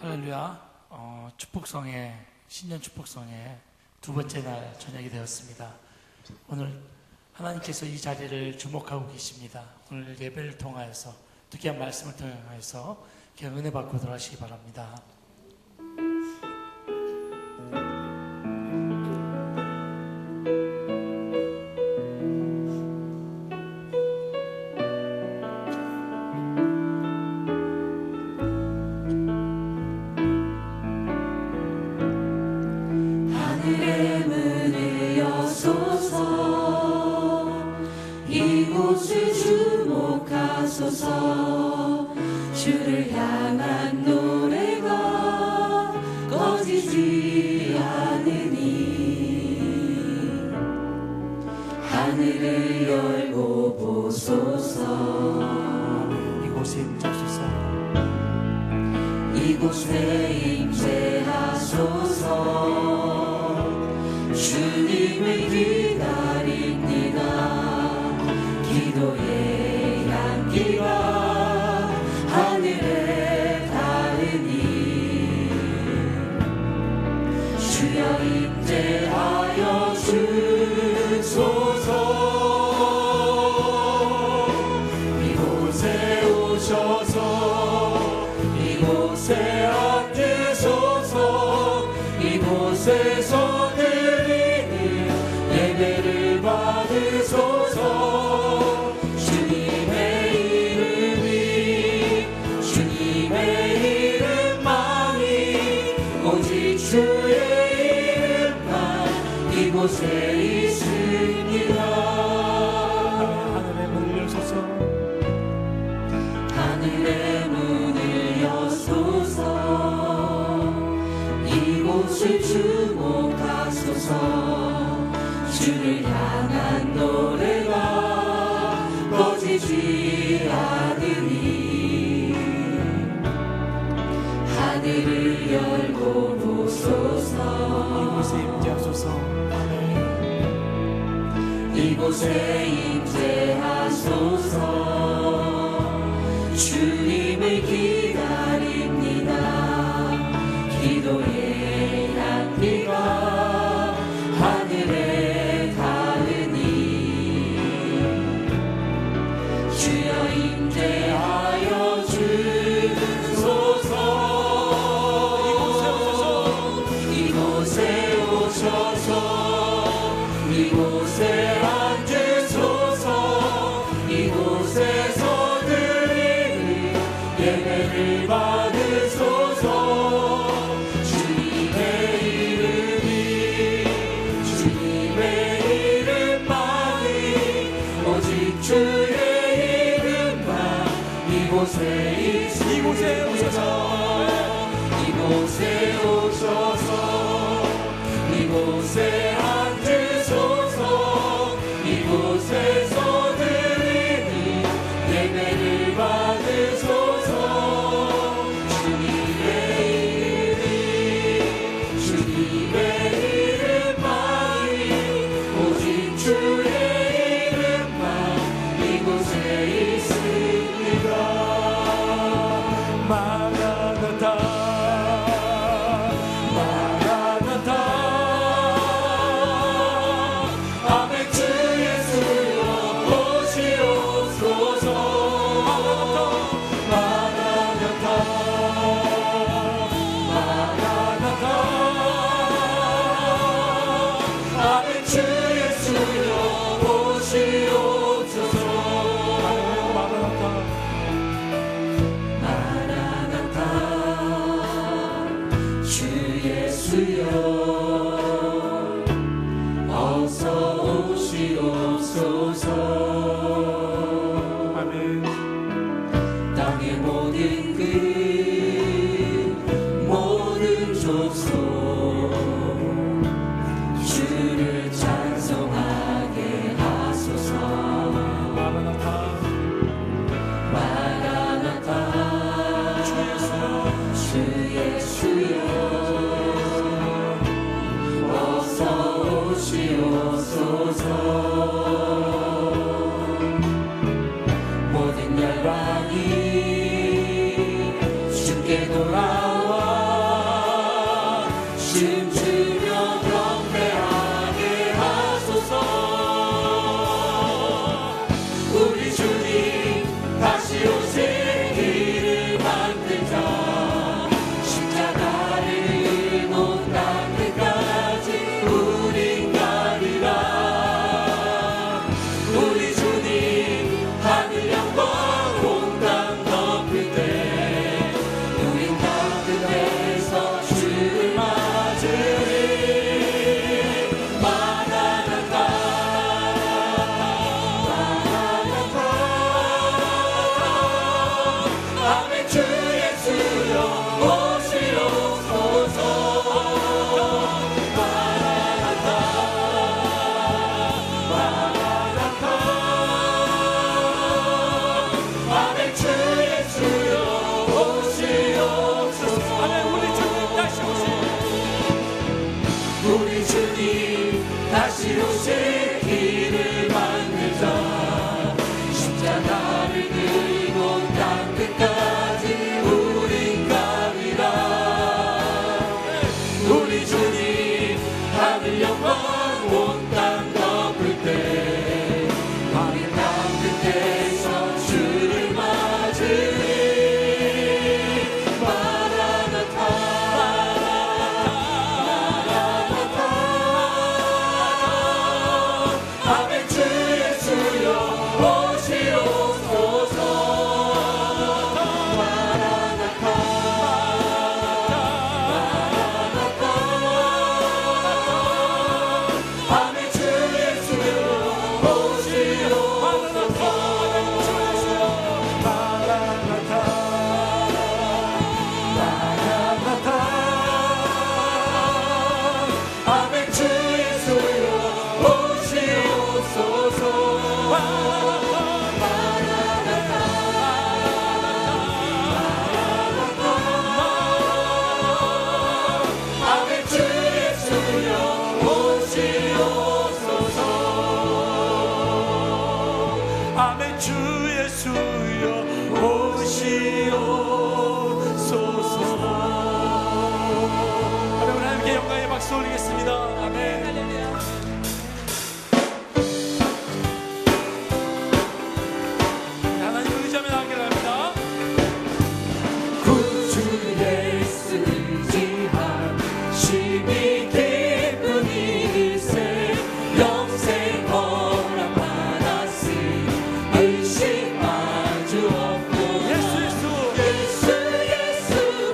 할렐루야. 축복성회, 신년 축복성회 두 번째 날 저녁이 되었습니다. 오늘 하나님께서 이 자리를 주목하고 계십니다. 오늘 예배를 통하여서, 특히한 말씀을 통하여서 은혜 받고 돌아가시기 바랍니다. 하늘의 문을 여소서, 이곳을 주목하소서. 주를 향한 노래가 꺼지지 않으니 하늘을 열고 보소서. 이곳에 임재하소서. 이곳에 임재하소서. 주님을 기다립니다. 기도의 향기가 하늘에 닿으니 주여 임재하여 주소서. 이곳에 오셔서 이곳에 앉으소서. 이곳에서 드리는 예배를 받으소서. 주님의 이름이, 주님의 이름만이, 오직 주의 이름만 이곳에 있습니다. 하늘의 문을 여소서. 하늘의 문을 여소서. 이곳을 주목하소서. 주를 향한 노래가 꺼지지 않으니 하늘을 열고 보소서. 이곳에 임재하소서. 아멘. 이곳에 임재하소서. 주님을 기다립니다. 기도의 향기가 하늘에 닿으니 주여 임재하여 주소서. 이곳에 오셔서 이곳에 앉으소서. 이곳에서 드리는 예배를 받으소서. 주님의 이름이, 주님의 이름만이, 오직 주의 이름만 이곳에 있습니다. 이곳에 오셔서, 이곳에 오셔서 이곳에 앉으소서. 이곳에서 드리는 예배를 받으소서. 주님의 이름이, 주님의 이름만이, 오직 주의 이름만 이곳에 있습니다. 마라나타, 마라나타. 아멘. 주 예수여 오시옵소서. 마라나타, 마라나타. 아멘. 주 예수여 오시옵소서. 마라나타. 마라나타. 주 예수여 어서 오시옵소서. 아멘. 땅의 모든 끝, 모든 족속 주를 찬송하게 하소서. 마라나타. 마라나타. 주 예수여 어서 오시옵소서. 모든 열방이 주께 돌아와 다시 오실 길을 만들자. 십자가를 들고 땅 끝까지 우린 가리라. 우리 주님 하늘 영광 온 땅 덮을 때 밤의 땅 끝에서 주를 맞으리. 아멘. 주 예수여 오시옵소서. 여러분 함께 영광의 박수 올리겠습니다. 아멘. 하나님 의지하며 나가기를 합니다. 구주 예수 의지함 심히 기쁜 일세. 영생 허락 받았으니 의심 마주 없고. 예수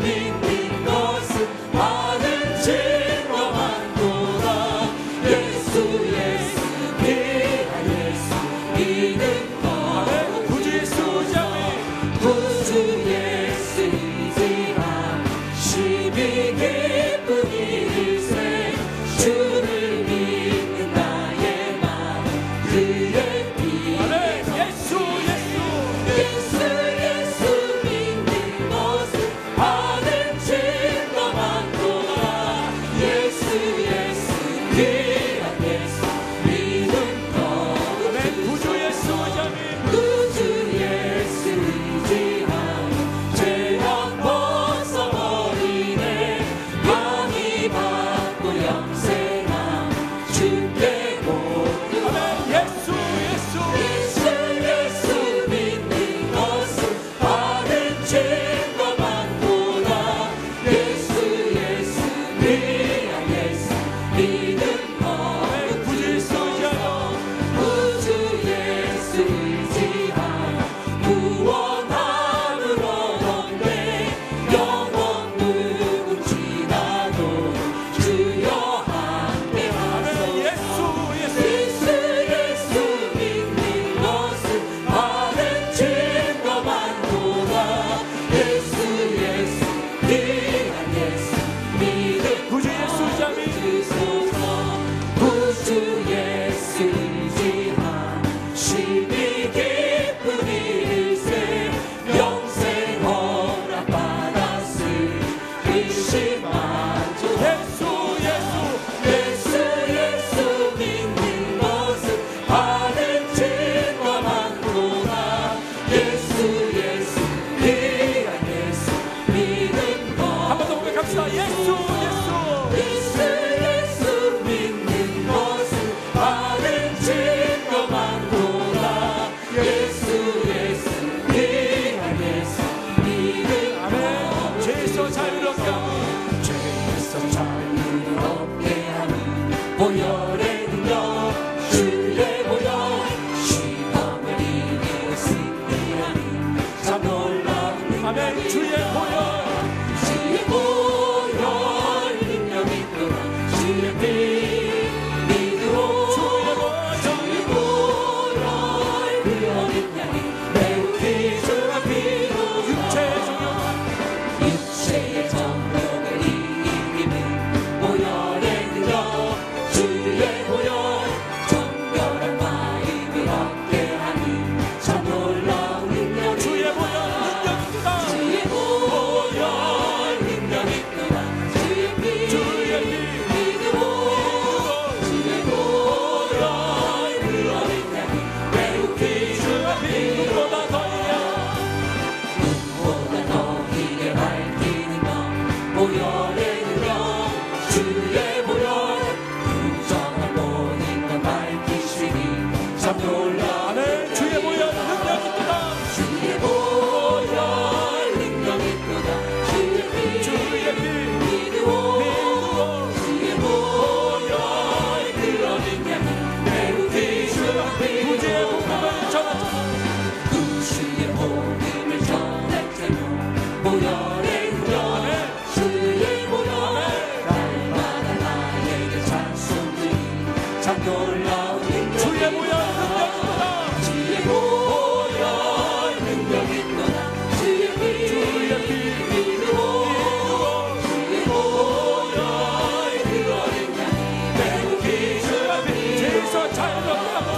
믿는 것은 많은 증거 많도다. 예수 귀한 예수 믿는 것. 구주 예수 의지함이 구주 예수 의지함 심히 기쁜 일세. 주를 믿는 나의 마음 그의 빛. 예수 믿는 것은 많은 증거 많도다. 예수 귀한 예수 믿는 것. 구주 예수 의지함이 구주 예수 의지함 죄악 벗어버리네. 영이 받고 영생함 주께 모두. 예수 믿는 것은 많은 증거 많도다. 예수 귀한 예수 믿는 것. 구주 예수 의지함이 구주 예수 의지함 구원함을 얻었네. 영원 누구 지나도 주여 함께 하소. 예수 믿는 것은 많은 증거 많도다. 예수 귀한 예수 믿는 구주 예수 의지함이 주소서. 구주 예수 의지함 심히 기쁜 일세. 영생 허락 받았으니 의심 마주. 예수 믿는 것은 많은 증거 많도다. 예수 귀한 예수 믿는 것. 한 번 더 고백합시다. 예수 예수 믿는 것은 많은 증거 많도다. 예수 귀한 예수 믿는 아멘. 죄에서 자유롭게 하는 죄에서 자유롭게 하는 보혈의 능력. 주의 보혈 시험을 이기고 승리하는 참 놀라운 능력. 아멘. 주의 보혈 주의 보혈 보여 그 어린 양이 매우 기준하니 죄에서 자유롭게 하고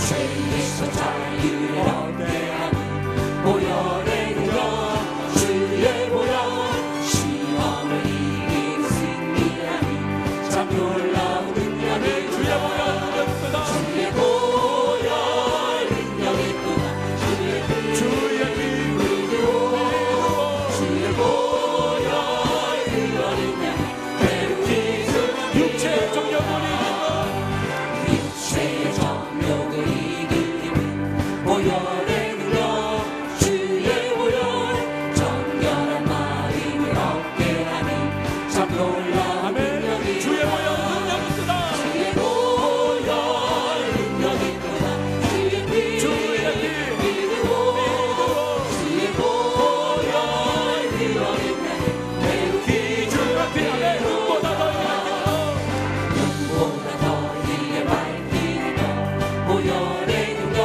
죄에서 자유를 얻게 하는 보혈의 능력 주의 보혈 시험을 이기는 승리하니 참 놀라운 능력이 주의 보혈 능력이구나. 주의 보혈 능력이 있구나 주의 피 주의 피 믿으오 주의 보혈 그 어린 양이 매우 기준하니 육체의 정욕을 이기고 육체의 정욕을 이기는 보혈의 능력 주의 보혈 정결한 마음을 얻게 하니 참 놀라운 아멘. 능력이 주의 보혈 능력이구나. 주의 보혈 능력이 있구나 주의 피 주의 피 믿으오 주의 보혈 그 어린 양이 매우 주의 피 아멘. 눈보다 더 눈보다 더 크게 밝히는 보혈의 능력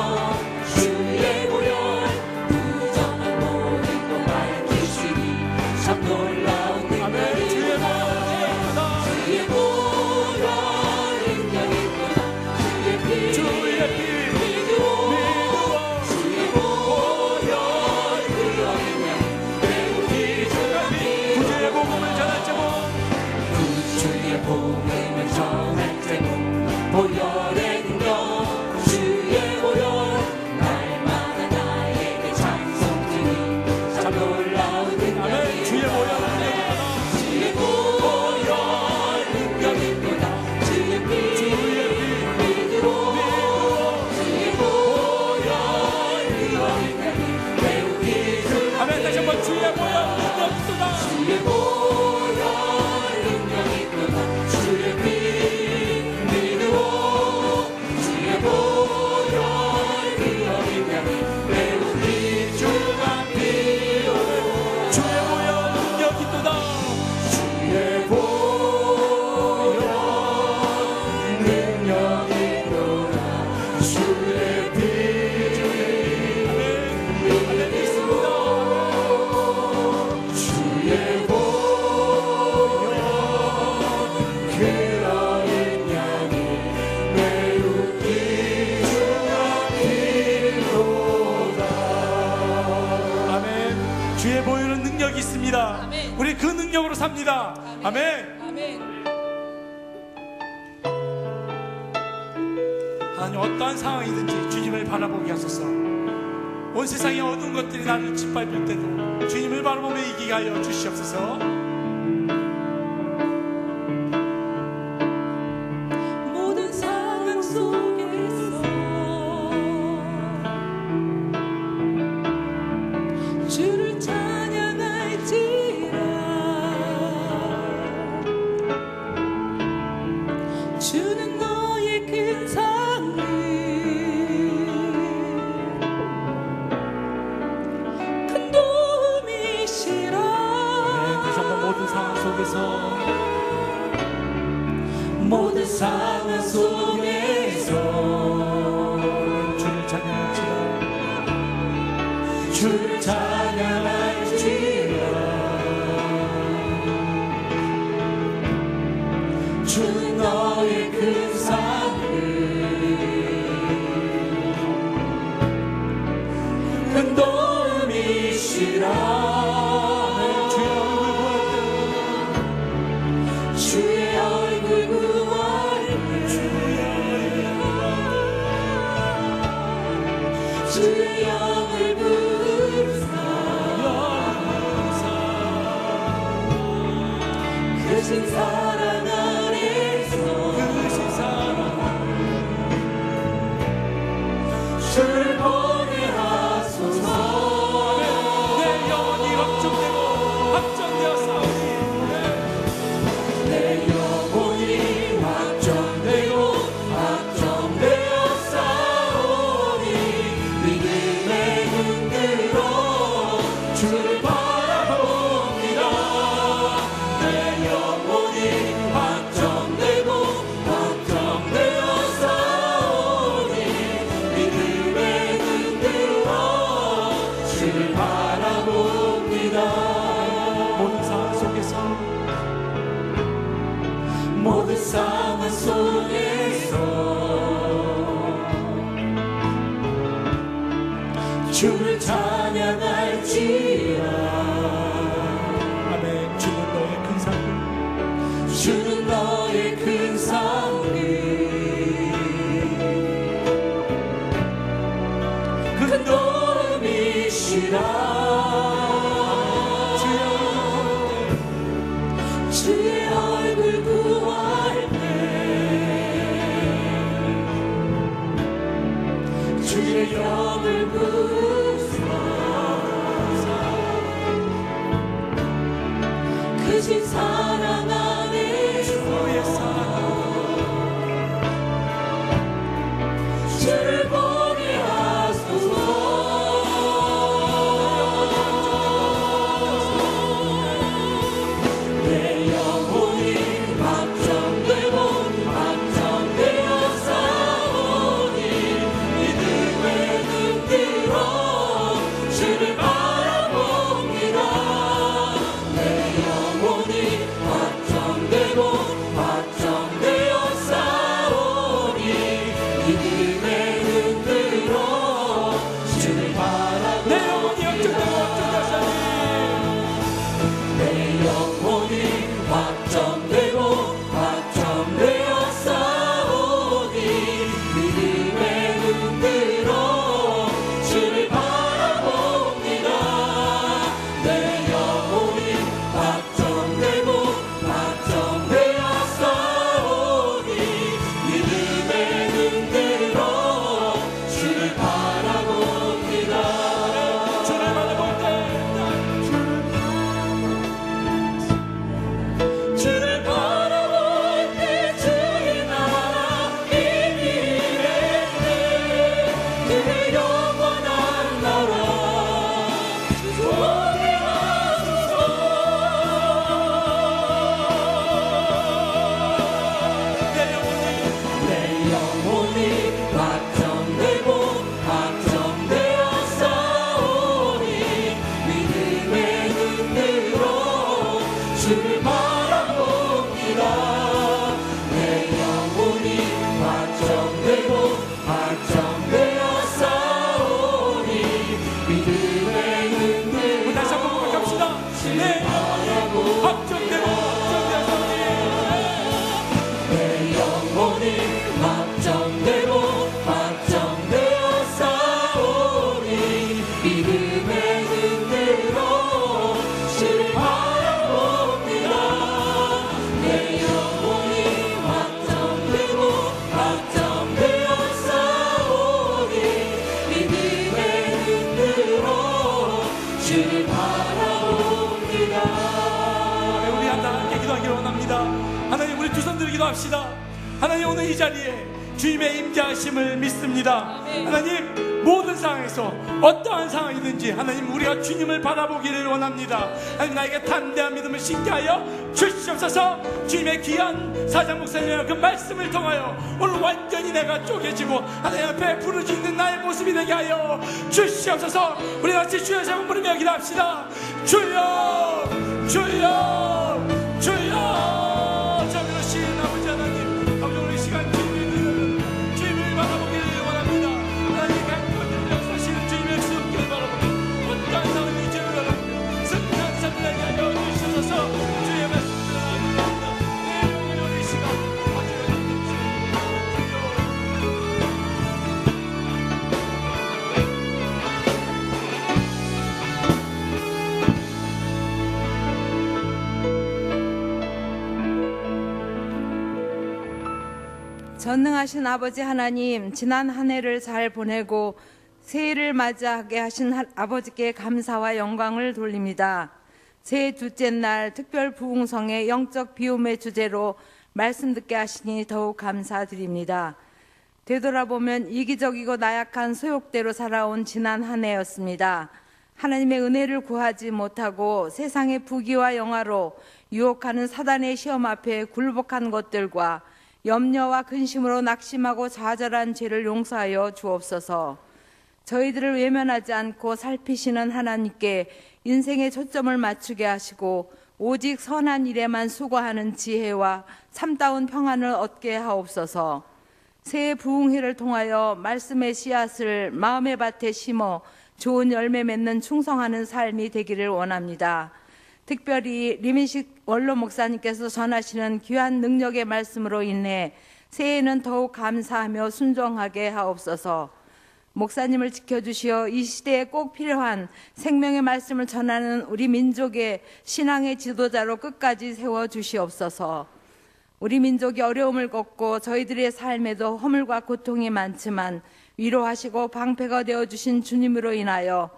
주의 보혈 부정한 모든 것 밝히시니 참 놀라운 아멘. 능력이 주의 보혈 능력이구나. 주의 보혈 능력이 있구나 주의 피 주의 피 믿으오 주의 보혈 그 어린 양이 매우 기준하니 구주의 복음을 전할 제목 주의 복음을 전할 제목 보혈의 능력 주의 보혈 날마다 나에게 찬송 드리 참 놀라운 아멘. 능력이 주의 보혈 능력이구나. 주의 보혈 능력이 있구나 주의 피 믿으오 주의 보혈 그 어린 양이 매우 기준하니 아멘. 다시 한번 주의 보혈 능력이구나. 주의 보혈 능력이 있구나 주의 피 믿으오 주의 보혈 그 어린 양이 매우 귀중한 피로 주의 보혈 능력이구나. 주의 보혈 능력이 있구나 주의 피 아멘. 믿습니다. 주의 보혈 그 어린 양이 매우 귀중한 피로다 아멘. 주의 보혈은 능력이 있습니다. 아멘. 우리 그 능력으로 삽니다. 아멘. 아멘. 하나님 어떠한 상황이든지 주님을 바라보게 하소서. 온 세상의 어두운 것들이 나를 짓밟을 때도 주님을 바라보며 이기게 하여 주시옵소서. 모든 상황 속에서 주를 찬양할지라 주는 너의 큰 상을 큰 도움이시라 다시 한번 모든 상황 속에서 모든 상황 속에서 주를 찬양할지라 주를 찬양할지라 주는 너의 큰 상을 큰 도움이시라 주의 얼굴 구할 때 주의 영을 부르사 크신 사랑 안에서 주를 보게 하소서 내 영혼이 확정되고 확정되었사오니 내 영혼이 확정되고 확정되었사오니 믿음의 눈으로 주를 바라봅니다 내 영혼이 너의 큰 사랑이 큰 도움이시라 주의 얼굴 구할 때 주의 영을 부사 크신 사랑 안에 주의 사랑 주를 보게 하소서 내 영혼이 확정되고 확정되어 싸우니 믿음의 눈 들어 주를 바라봅니다 내 영혼이 확정되고 확정되어 싸우니 믿음의 눈 들어 주를 바라봅니다 내 영혼이 확정되고 내 영혼이 확정되고 확정되어 싸우니 믿음의 눈 들어 주를 바라봅니다 내 영혼이 확정되고 확정되어 싸우니 믿음의 눈 들어 주를 바라봅니다 주를 바라볼 때 주를 바라볼 때 주의 나라 이미래네 그의 영원한 나라 주소하게 하소서 내 영혼이 확정되고 확정되어 싸우니 믿음의 눈 들어 주를 바라봅니다 내 영혼이 확정되고 확정되어 싸우니 믿음의 눈 들어 다시 한번 고백합시다. 네, 확정되고 확정되어 내 영혼이 확정되고 확정되어 싸우니 믿음의 눈 들어 주를 바라봅니다 내 영혼이 확정되고 확정되어 싸우니 믿음의 눈 들어 주를 바라봅니다 우리 하나님께 기도하기를 원합니다. 하나님 우리 두 손 들기도 합시다. 하나님 오늘 이 자리에 주님의 임재하심을 믿습니다. 하나님 모든 상황에서 어떠한 상황이든지 하나님 우리가 주님을 바라보기를 원합니다. 하나님 나에게 담대한 믿음을 신게 하여 주시옵소서. 주님의 귀한 사장 목사님의 그 말씀을 통하여 오늘 완전히 내가 쪼개지고 하나님 앞에 부르짖는 나의 모습이 되게 하여 주시옵소서. 우리 같이 주여 세 번 부르며 기도합시다. 주여 주여 주여. 자 그러신 아버지 하나님 아버지 오늘 이 시간 주님을 바라보기를 원합니다. 하나님 강권을 역사하시는 주님의 수용기를 바라보고 어떠한 상황이 죄를 바라보며 승리한 삶을 나게 하여 주시옵소서. 주의 말씀을 나누옵니다. 내 영혼이 오늘 이 시간 아주 전능하신 아버지 하나님, 지난 한 해를 잘 보내고 새해를 맞이하게 하신 아버지께 감사와 영광을 돌립니다. 새해 둘째 날 특별 부흥성의 영적 비움의 주제로 말씀 듣게 하시니 더욱 감사드립니다. 되돌아보면 이기적이고 나약한 소욕대로 살아온 지난 한 해였습니다. 하나님의 은혜를 구하지 못하고 세상의 부귀와 영화로 유혹하는 사단의 시험 앞에 굴복한 것들과 염려와 근심으로 낙심하고 좌절한 죄를 용서하여 주옵소서. 저희들을 외면하지 않고 살피시는 하나님께 인생의 초점을 맞추게 하시고 오직 선한 일에만 수고하는 지혜와 참다운 평안을 얻게 하옵소서. 새해 부흥회를 통하여 말씀의 씨앗을 마음의 밭에 심어 좋은 열매 맺는 충성하는 삶이 되기를 원합니다. 특별히 리민식 원로 목사님께서 전하시는 귀한 능력의 말씀으로 인해 새해에는 더욱 감사하며 순종하게 하옵소서. 목사님을 지켜주시어 이 시대에 꼭 필요한 생명의 말씀을 전하는 우리 민족의 신앙의 지도자로 끝까지 세워주시옵소서. 우리 민족이 어려움을 겪고 저희들의 삶에도 허물과 고통이 많지만 위로하시고 방패가 되어주신 주님으로 인하여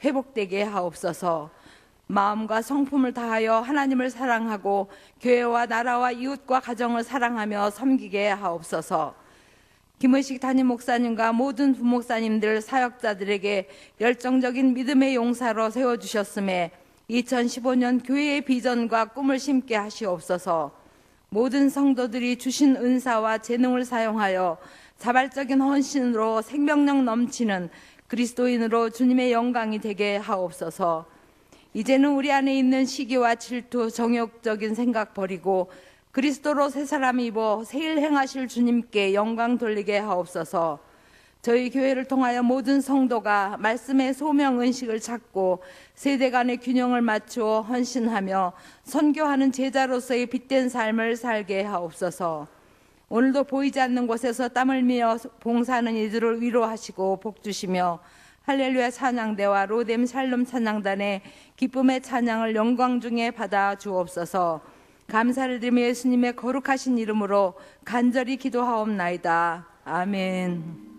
회복되게 하옵소서. 마음과 성품을 다하여 하나님을 사랑하고 교회와 나라와 이웃과 가정을 사랑하며 섬기게 하옵소서. 김의식 담임 목사님과 모든 부목사님들 사역자들에게 열정적인 믿음의 용사로 세워주셨음에 2015년 교회의 비전과 꿈을 심게 하시옵소서. 모든 성도들이 주신 은사와 재능을 사용하여 자발적인 헌신으로 생명력 넘치는 그리스도인으로 주님의 영광이 되게 하옵소서. 이제는 우리 안에 있는 시기와 질투, 정욕적인 생각 버리고 그리스도로 새 사람 입어 새 일 행하실 주님께 영광 돌리게 하옵소서. 저희 교회를 통하여 모든 성도가 말씀의 소명 은식을 찾고 세대 간의 균형을 맞추어 헌신하며 선교하는 제자로서의 빛된 삶을 살게 하옵소서. 오늘도 보이지 않는 곳에서 땀을 흘리며 봉사하는 이들을 위로하시고 복주시며 할렐루야 찬양대와 로뎀 샬롬 찬양단의 기쁨의 찬양을 영광 중에 받아 주옵소서. 감사를 드리며 예수님의 거룩하신 이름으로 간절히 기도하옵나이다. 아멘.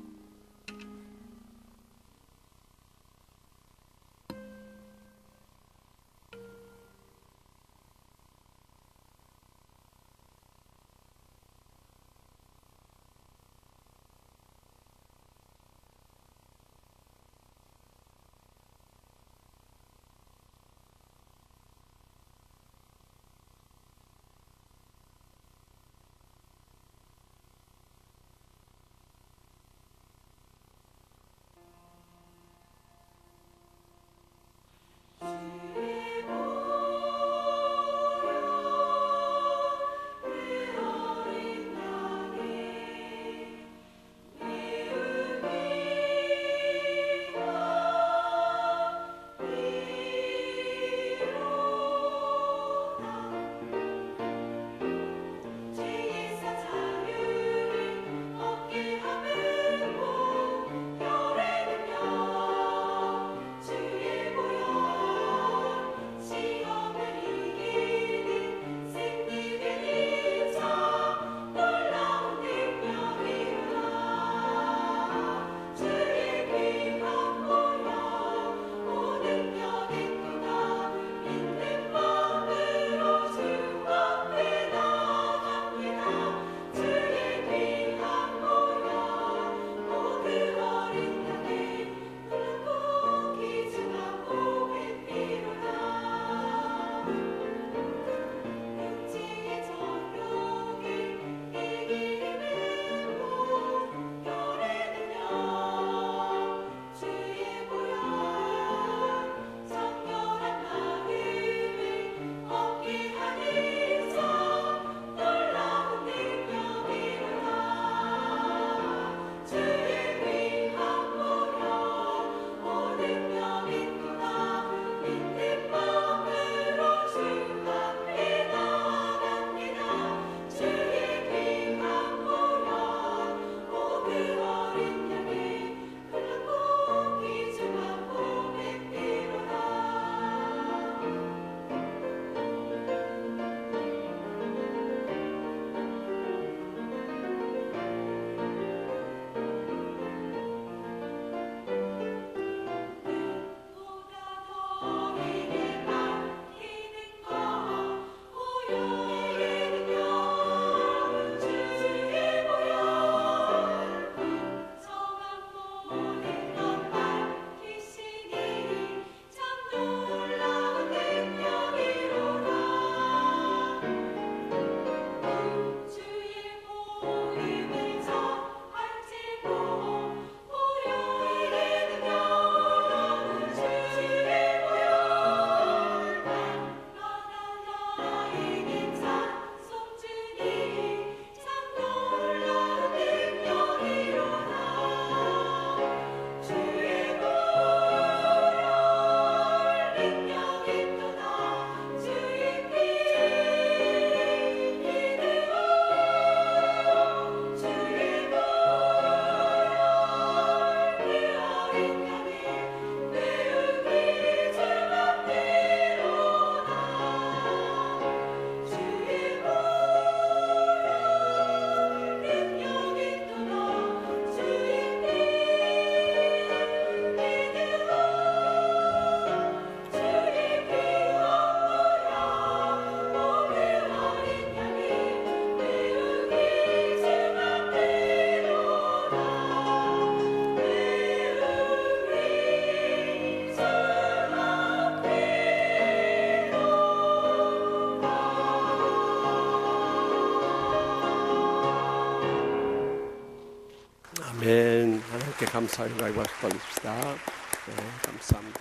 아멘. 하나님께 감사 영광 박수 돌립시다. 네, 감사합니다.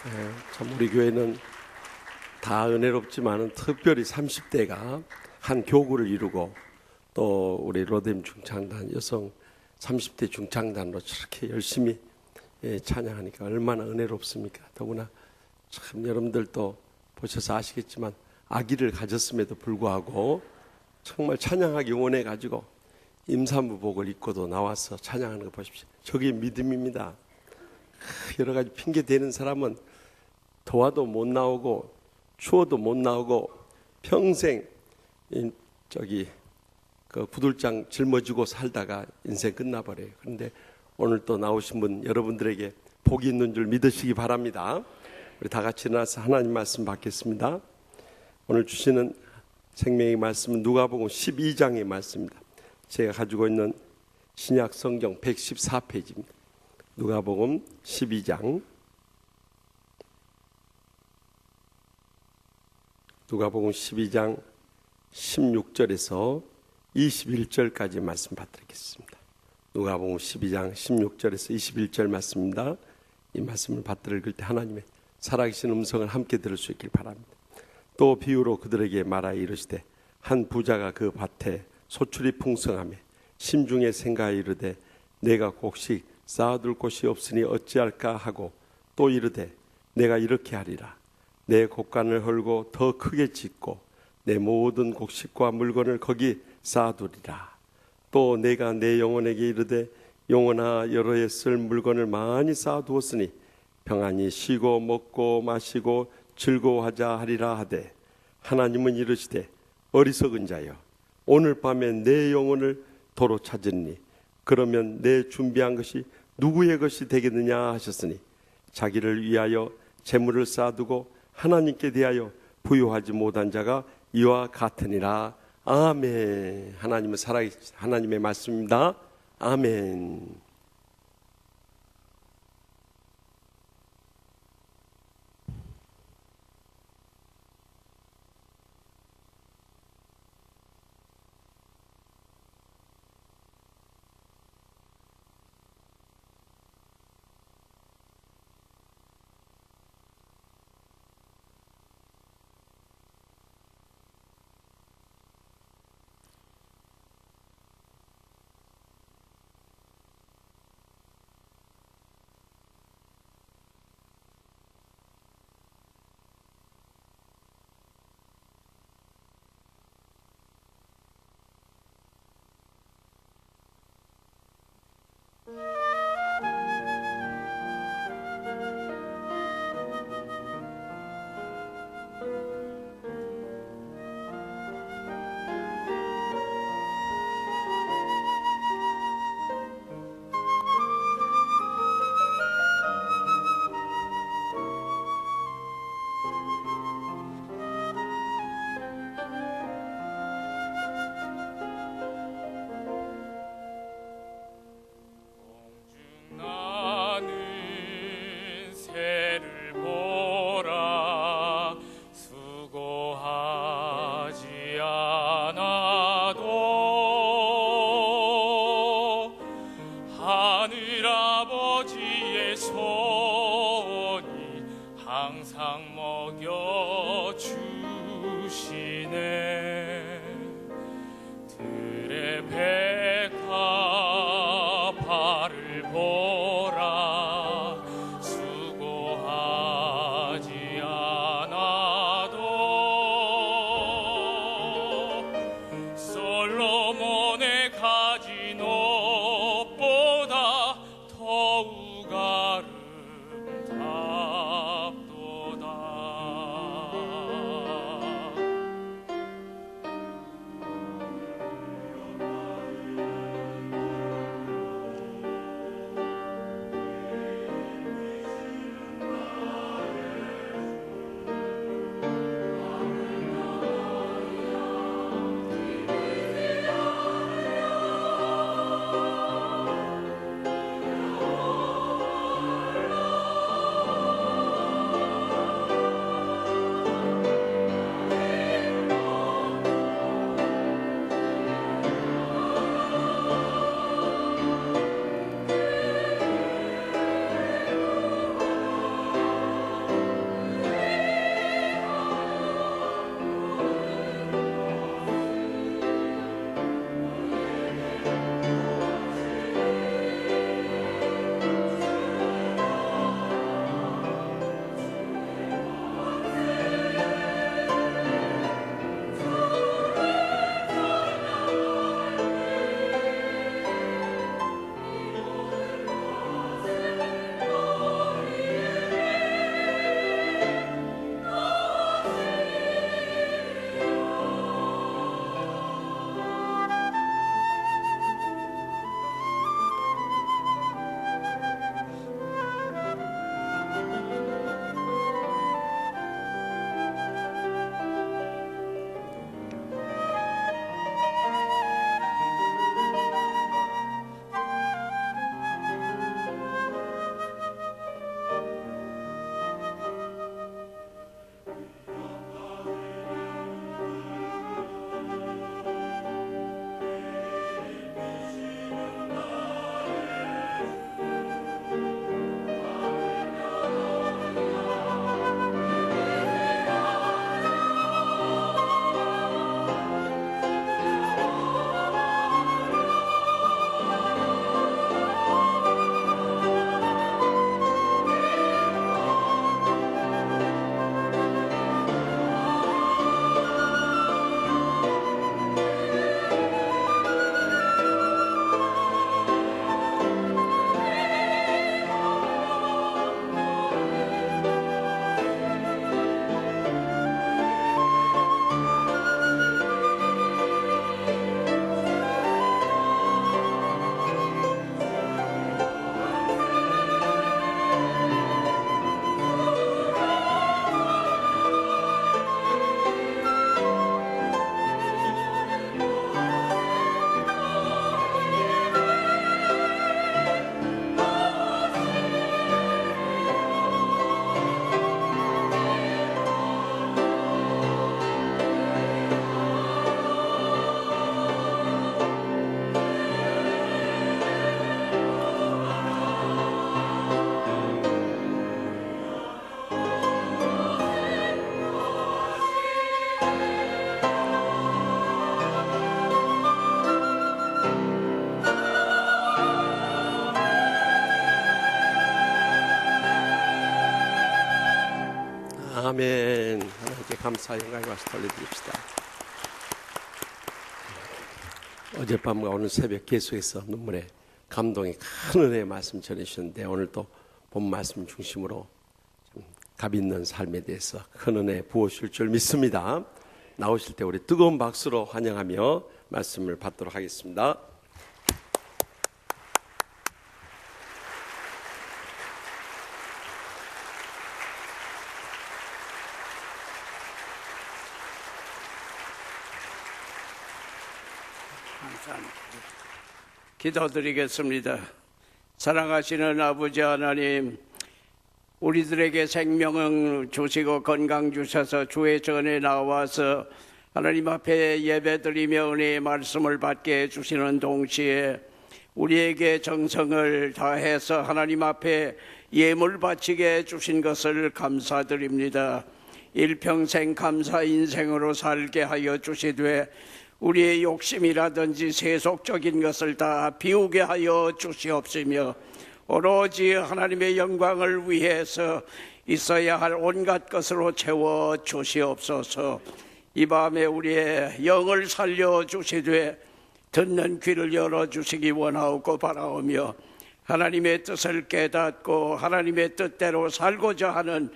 네, 참 우리 교회는 다 은혜롭지만은 특별히 30대가 한 교구를 이루고 또 우리 로뎀 중창단 여성 30대 중창단으로 저렇게 열심히 찬양하니까 얼마나 은혜롭습니까? 더구나 참 여러분들도 보셔서 아시겠지만 아기를 가졌음에도 불구하고 정말 찬양하기 원해 가지고 임산부복을 입고도 나와서 찬양하는 거 보십시오. 저게 믿음입니다. 여러 가지 핑계 대는 사람은 더워도 못 나오고 추워도 못 나오고 평생 그 구들장 짊어지고 살다가 인생 끝나버려요. 그런데 오늘 또 나오신 분 여러분들에게 복이 있는 줄 믿으시기 바랍니다. 우리 다 같이 일어나서 하나님 말씀 받겠습니다. 오늘 주시는 생명의 말씀은 누가복음 12장의 말씀입니다. 제가 가지고 있는 신약 성경 114페이지입니다. 누가복음 12장 누가복음 12장 16절에서 21절까지 말씀 받드리겠습니다. 누가복음 12장 16절에서 21절 말씀입니다. 이 말씀을 받들을 때 하나님의 살아계신 음성을 함께 들을 수 있길 바랍니다. 또 비유로 그들에게 말하여 이르시되 한 부자가 그 밭에 소출이 풍성하며 심중에 생각하여 이르되 내가 곡식 쌓아둘 곳이 없으니 어찌할까 하고 또 이르되 내가 이렇게 하리라. 내 곡간을 헐고 더 크게 짓고 내 모든 곡식과 물건을 거기 쌓아두리라. 또 내가 내 영혼에게 이르되 영혼아 여러 해 쓸 물건을 많이 쌓아두었으니 평안히 쉬고 먹고 마시고 즐거워하자 하리라 하되 하나님은 이르시되 어리석은 자여 오늘 밤에 내 영혼을 도로 찾으니 그러면 내 준비한 것이 누구의 것이 되겠느냐 하셨으니 자기를 위하여 재물을 쌓아두고 하나님께 대하여 부유하지 못한 자가 이와 같으니라. 아멘. 하나님은 살아계신 하나님의 말씀입니다. 아멘. 아멘. 하나님께 감사 영광의 박수 돌려드립시다. 어젯밤과 오늘 새벽 계속해서 눈물에 감동의 큰 은혜의 말씀 전해주셨는데 오늘 또 본 말씀 중심으로 값 있는 삶에 대해서 큰 은혜 부어주실 줄 믿습니다. 나오실 때 우리 뜨거운 박수로 환영하며 말씀을 받도록 하겠습니다. 기도드리겠습니다. 사랑하시는 아버지 하나님, 우리들에게 생명을 주시고 건강 주셔서 주의 전에 나와서 하나님 앞에 예배드리며 은혜의 말씀을 받게 해주시는 동시에 우리에게 정성을 다해서 하나님 앞에 예물 바치게 해주신 것을 감사드립니다. 일평생 감사 인생으로 살게 하여 주시되 우리의 욕심이라든지 세속적인 것을 다 비우게 하여 주시옵시며 오로지 하나님의 영광을 위해서 있어야 할 온갖 것으로 채워 주시옵소서. 이 밤에 우리의 영을 살려 주시되 듣는 귀를 열어주시기 원하옵고 바라오며 하나님의 뜻을 깨닫고 하나님의 뜻대로 살고자 하는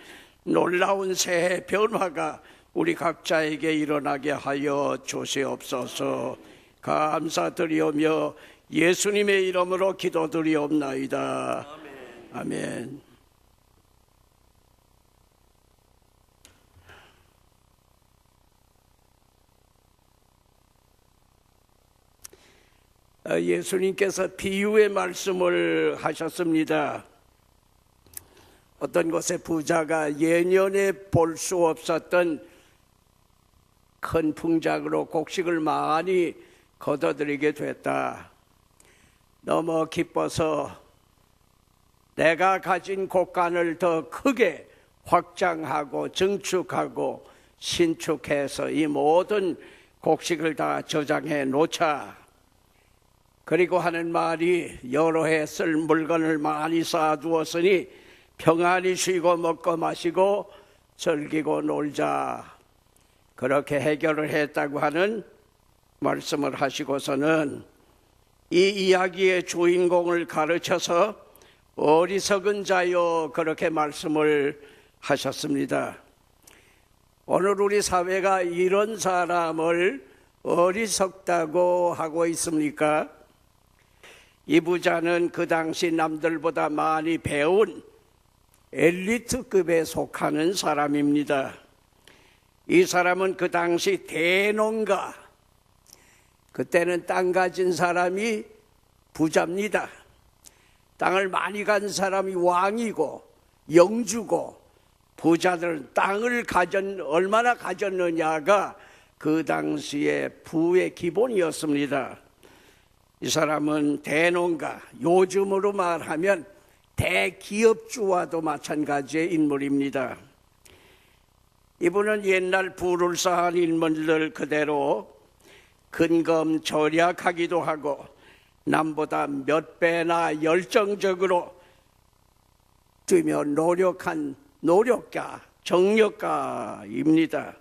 놀라운 새해 변화가 우리 각자에게 일어나게 하여 주시옵소서. 감사드리오며 예수님의 이름으로 기도드리옵나이다. 아멘. 예수님께서 비유의 말씀을 하셨습니다. 어떤 곳에 부자가 예년에 볼 수 없었던 큰 풍작으로 곡식을 많이 거둬들이게 됐다. 너무 기뻐서 내가 가진 곡간을 더 크게 확장하고 증축하고 신축해서 이 모든 곡식을 다 저장해 놓자. 그리고 하는 말이 여러 해 쓸 물건을 많이 쌓아두었으니 평안히 쉬고 먹고 마시고 즐기고 놀자. 그렇게 해결을 했다고 하는 말씀을 하시고서는 이 이야기의 주인공을 가르쳐서 어리석은 자여 그렇게 말씀을 하셨습니다. 오늘 우리 사회가 이런 사람을 어리석다고 하고 있습니까? 이 부자는 그 당시 남들보다 많이 배운 엘리트급에 속하는 사람입니다. 이 사람은 그 당시 대농가, 그때는 땅 가진 사람이 부자입니다. 땅을 많이 가진 사람이 왕이고 영주고, 부자들은 땅을 얼마나 가졌느냐가 그 당시의 부의 기본이었습니다. 이 사람은 대농가, 요즘으로 말하면 대기업주와도 마찬가지의 인물입니다. 이분은 옛날 부를 쌓은 인물들 그대로 근검절약하기도 하고 남보다 몇 배나 열정적으로 뛰며 노력한 노력가, 정력가입니다.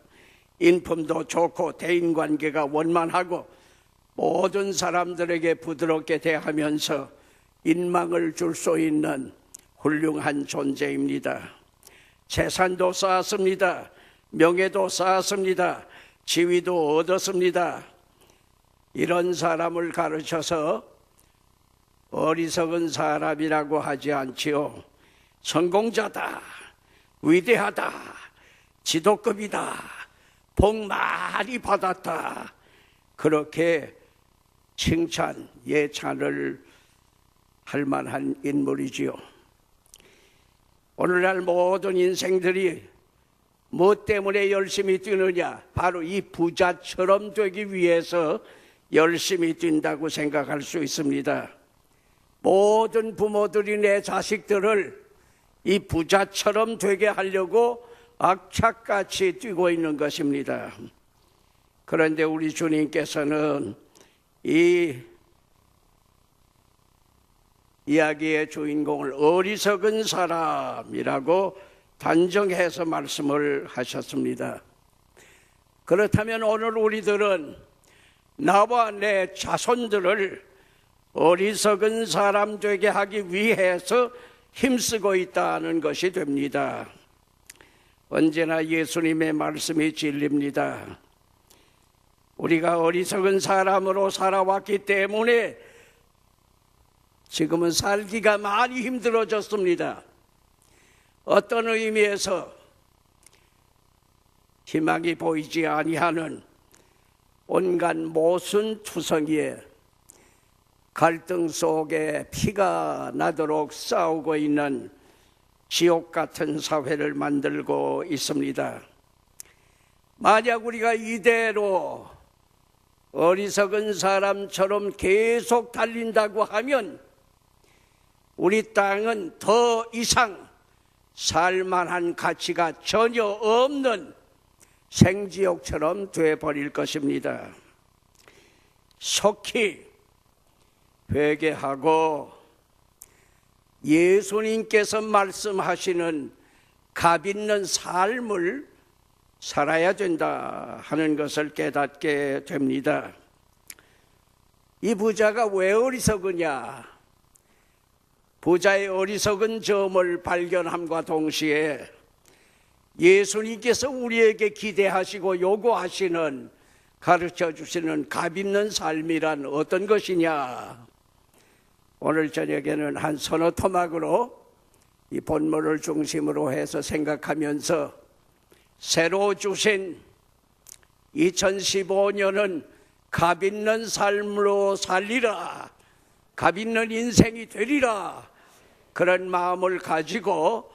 인품도 좋고 대인관계가 원만하고 모든 사람들에게 부드럽게 대하면서 인망을 줄 수 있는 훌륭한 존재입니다. 재산도 쌓았습니다. 명예도 쌓았습니다. 지위도 얻었습니다. 이런 사람을 가르쳐서 어리석은 사람이라고 하지 않지요. 성공자다, 위대하다, 지도급이다, 복 많이 받았다, 그렇게 칭찬, 예찬을 할 만한 인물이지요. 오늘날 모든 인생들이 무엇 때문에 열심히 뛰느냐? 바로 이 부자처럼 되기 위해서 열심히 뛴다고 생각할 수 있습니다. 모든 부모들이 내 자식들을 이 부자처럼 되게 하려고 악착같이 뛰고 있는 것입니다. 그런데 우리 주님께서는 이 이야기의 주인공을 어리석은 사람이라고 단정해서 말씀을 하셨습니다. 그렇다면 오늘 우리들은 나와 내 자손들을 어리석은 사람 되게 하기 위해서 힘쓰고 있다는 것이 됩니다. 언제나 예수님의 말씀이 진리입니다. 우리가 어리석은 사람으로 살아왔기 때문에 지금은 살기가 많이 힘들어졌습니다. 어떤 의미에서 희망이 보이지 아니하는 온갖 모순투성이에 갈등 속에 피가 나도록 싸우고 있는 지옥 같은 사회를 만들고 있습니다. 만약 우리가 이대로 어리석은 사람처럼 계속 달린다고 하면 우리 땅은 더 이상 살만한 가치가 전혀 없는 생지옥처럼 되어버릴 것입니다. 속히 회개하고 예수님께서 말씀하시는 값 있는 삶을 살아야 된다 하는 것을 깨닫게 됩니다. 이 부자가 왜 어리석으냐? 부자의 어리석은 점을 발견함과 동시에 예수님께서 우리에게 기대하시고 요구하시는, 가르쳐 주시는 값 있는 삶이란 어떤 것이냐? 오늘 저녁에는 한 서너 토막으로 이 본문을 중심으로 해서 생각하면서 새로 주신 2015년은 값 있는 삶으로 살리라, 값 있는 인생이 되리라, 그런 마음을 가지고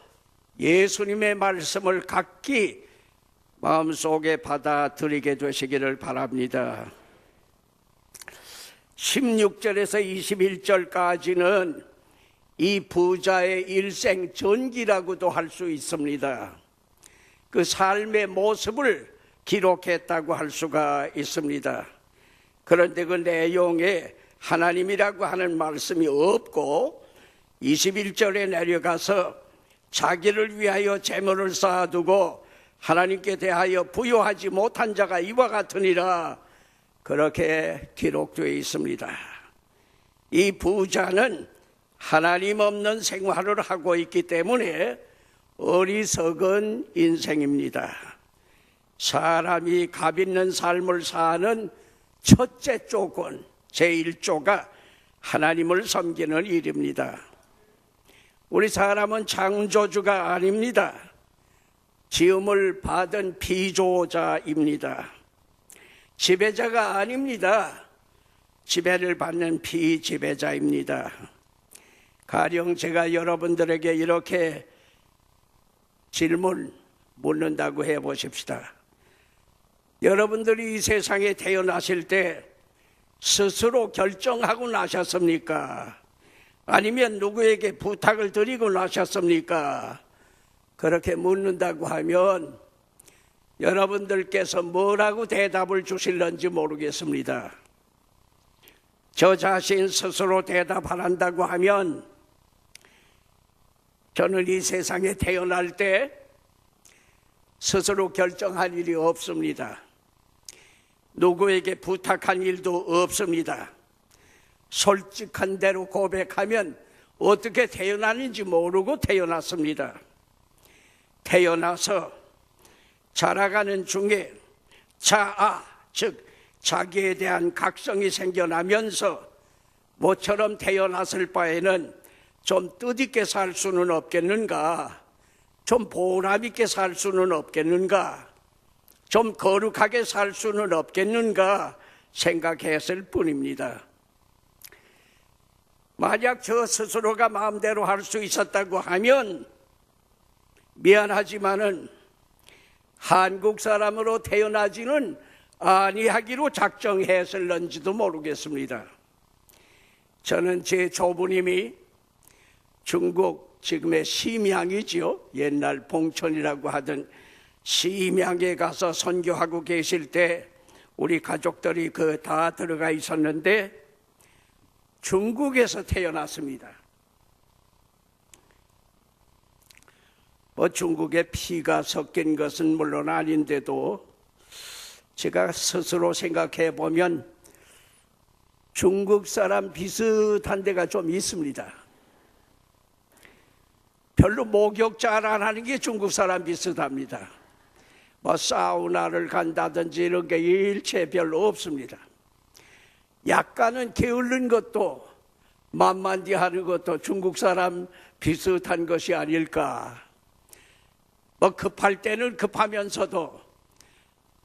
예수님의 말씀을 각기 마음속에 받아들이게 되시기를 바랍니다. 16절에서 21절까지는 이 부자의 일생 전기라고도 할 수 있습니다. 그 삶의 모습을 기록했다고 할 수가 있습니다. 그런데 그 내용에 하나님이라고 하는 말씀이 없고 21절에 내려가서 자기를 위하여 재물을 쌓아두고 하나님께 대하여 부요하지 못한 자가 이와 같으니라, 그렇게 기록되어 있습니다. 이 부자는 하나님 없는 생활을 하고 있기 때문에 어리석은 인생입니다. 사람이 값 있는 삶을 사는 첫째 조건, 제1조가 하나님을 섬기는 일입니다. 우리 사람은 창조주가 아닙니다. 지음을 받은 피조자입니다. 지배자가 아닙니다. 지배를 받는 피지배자입니다. 가령 제가 여러분들에게 이렇게 질문 묻는다고 해보십시다. 여러분들이 이 세상에 태어나실 때 스스로 결정하고 나셨습니까? 아니면 누구에게 부탁을 드리고 나셨습니까? 그렇게 묻는다고 하면 여러분들께서 뭐라고 대답을 주실런지 모르겠습니다. 저 자신 스스로 대답을 한다고 하면 저는 이 세상에 태어날 때 스스로 결정할 일이 없습니다. 누구에게 부탁한 일도 없습니다. 솔직한 대로 고백하면 어떻게 태어나는지 모르고 태어났습니다. 태어나서 자라가는 중에 자아, 즉 자기에 대한 각성이 생겨나면서 모처럼 태어났을 바에는 좀 뜻있게 살 수는 없겠는가, 좀 보람있게 살 수는 없겠는가, 좀 거룩하게 살 수는 없겠는가 생각했을 뿐입니다. 만약 저 스스로가 마음대로 할 수 있었다고 하면 미안하지만은 한국 사람으로 태어나지는 아니하기로 작정했을런지도 모르겠습니다. 저는 제 조부님이 중국 지금의 심양이지요, 옛날 봉천이라고 하던 심양에 가서 선교하고 계실 때 우리 가족들이 다 들어가 있었는데 중국에서 태어났습니다. 뭐 중국에 피가 섞인 것은 물론 아닌데도 제가 스스로 생각해 보면 중국 사람 비슷한 데가 좀 있습니다. 별로 목욕 잘 안 하는 게 중국 사람 비슷합니다. 뭐 사우나를 간다든지 이런 게 일체 별로 없습니다. 약간은 게으른 것도 만만디 하는 것도 중국 사람 비슷한 것이 아닐까. 뭐 급할 때는 급하면서도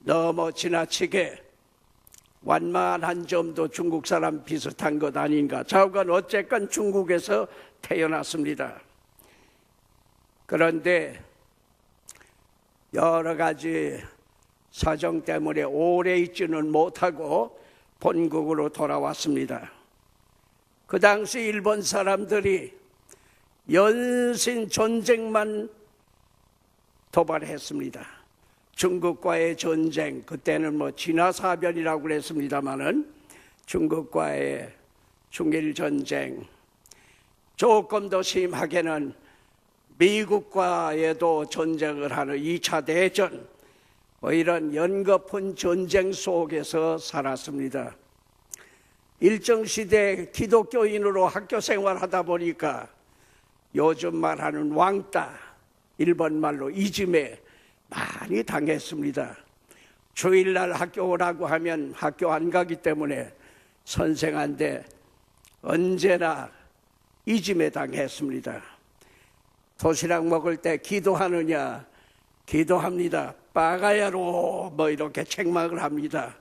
너무 지나치게 완만한 점도 중국 사람 비슷한 것 아닌가. 좌우간 어쨌건 중국에서 태어났습니다. 그런데 여러 가지 사정 때문에 오래 있지는 못하고 본국으로 돌아왔습니다. 그 당시 일본 사람들이 연신 전쟁만 도발했습니다. 중국과의 전쟁, 그때는 뭐 진화사변이라고 그랬습니다마는 중국과의 중일 전쟁, 조금 더 심하게는 미국과에도 전쟁을 하는 2차 대전, 뭐 이런 연거푼 전쟁 속에서 살았습니다. 일정 시대 기독교인으로 학교 생활하다 보니까 요즘 말하는 왕따, 일본 말로 이즘에 많이 당했습니다. 주일날 학교 오라고 하면 학교 안 가기 때문에 선생한테 언제나 이즘에 당했습니다. 도시락 먹을 때 기도하느냐? 기도합니다. 빠가야로 뭐 이렇게 책망을 합니다.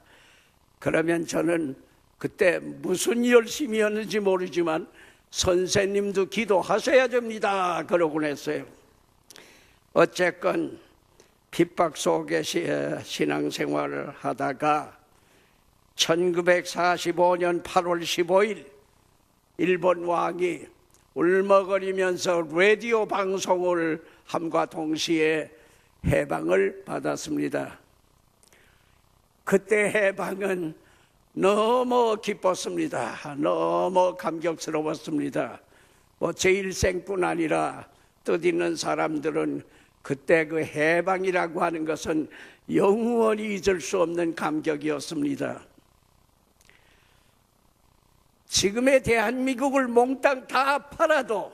그러면 저는 그때 무슨 열심이었는지 모르지만 선생님도 기도하셔야 됩니다. 그러곤 했어요. 어쨌건 핍박 속에 신앙생활을 하다가 1945년 8월 15일 일본 왕이 울먹거리면서 라디오 방송을 함과 동시에 해방을 받았습니다. 그때 해방은 너무 기뻤습니다. 너무 감격스러웠습니다. 뭐 제 일생뿐 아니라 뜻있는 사람들은 그때 그 해방이라고 하는 것은 영원히 잊을 수 없는 감격이었습니다. 지금의 대한민국을 몽땅 다 팔아도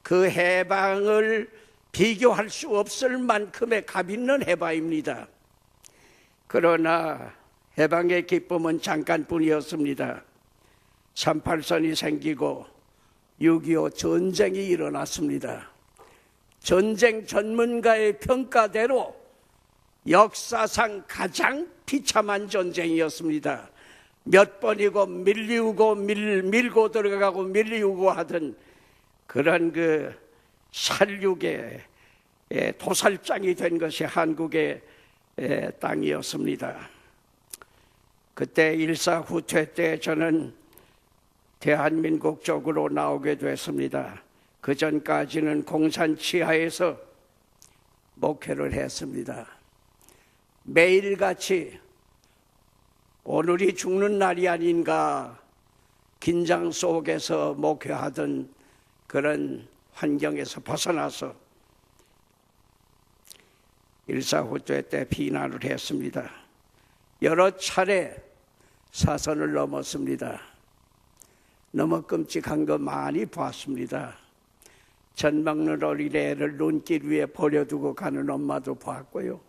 그 해방을 비교할 수 없을 만큼의 값 있는 해방입니다. 그러나 해방의 기쁨은 잠깐뿐이었습니다. 38선이 생기고 6.25 전쟁이 일어났습니다. 전쟁 전문가의 평가대로 역사상 가장 비참한 전쟁이었습니다. 몇 번이고 밀리우고 밀고 들어가고 밀리우고 하던 그런 그 살육의 도살장이 된 것이 한국의 땅이었습니다. 그때 일사후퇴 때 저는 대한민국 쪽으로 나오게 됐습니다. 그 전까지는 공산 치하에서 목회를 했습니다. 매일같이 오늘이 죽는 날이 아닌가 긴장 속에서 목회하던 그런 환경에서 벗어나서 일사후퇴 때 피난을 했습니다. 여러 차례 사선을 넘었습니다. 너무 끔찍한 거 많이 봤습니다. 젖 먹는 어린애를 눈길 위에 버려두고 가는 엄마도 봤고요.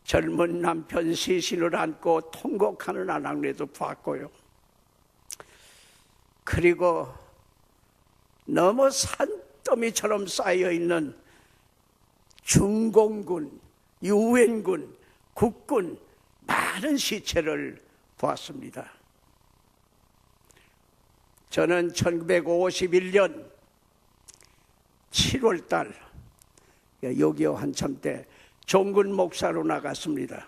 젊은 남편 시신을 안고 통곡하는 아낙네도 봤고요. 그리고 너무 산더미처럼 쌓여있는 중공군, 유엔군, 국군 많은 시체를 보았습니다. 저는 1951년 7월 달 6.25 한참 때 종군 목사로 나갔습니다.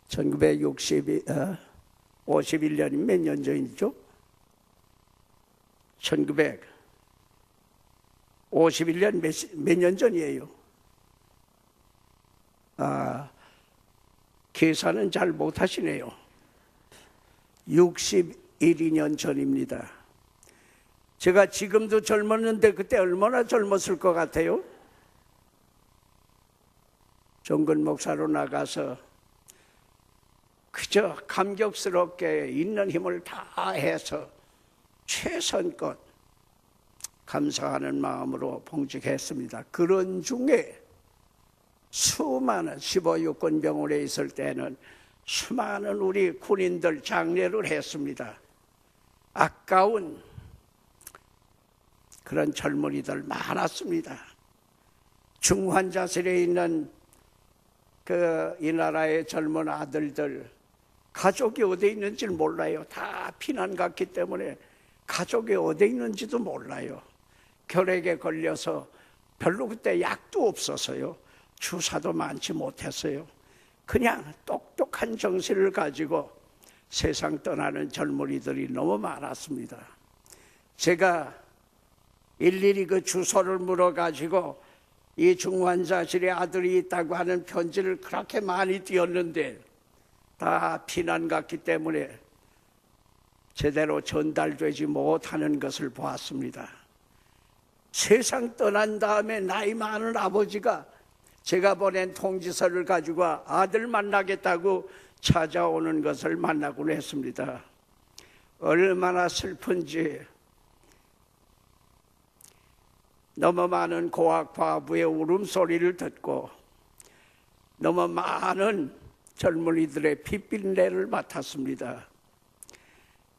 1951년이 몇 년 전이죠? 1951년 몇 년 전이에요? 계산은 잘 못하시네요. 61년 전입니다. 제가 지금도 젊었는데 그때 얼마나 젊었을 것 같아요? 정근 목사로 나가서 그저 감격스럽게 있는 힘을 다해서 최선껏 감사하는 마음으로 봉직했습니다. 그런 중에 수많은 15육군 병원에 있을 때는 수많은 우리 군인들 장례를 했습니다. 아까운 그런 젊은이들 많았습니다. 중환자실에 있는 이 나라의 젊은 아들들, 가족이 어디 있는지 몰라요. 다 피난 갔기 때문에 가족이 어디 있는지도 몰라요. 결핵에 걸려서 별로 그때 약도 없었어요. 주사도 많지 못했어요. 그냥 똑똑한 정신을 가지고 세상 떠나는 젊은이들이 너무 많았습니다. 제가 일일이 그 주소를 물어가지고 이 중환자실에 아들이 있다고 하는 편지를 그렇게 많이 띄웠는데 다 피난 갔기 때문에 제대로 전달되지 못하는 것을 보았습니다. 세상 떠난 다음에 나이 많은 아버지가 제가 보낸 통지서를 가지고 아들 만나겠다고 찾아오는 것을 만나곤 했습니다. 얼마나 슬픈지. 너무 많은 고아 과부의 울음소리를 듣고 너무 많은 젊은이들의 핏빛내를 맡았습니다.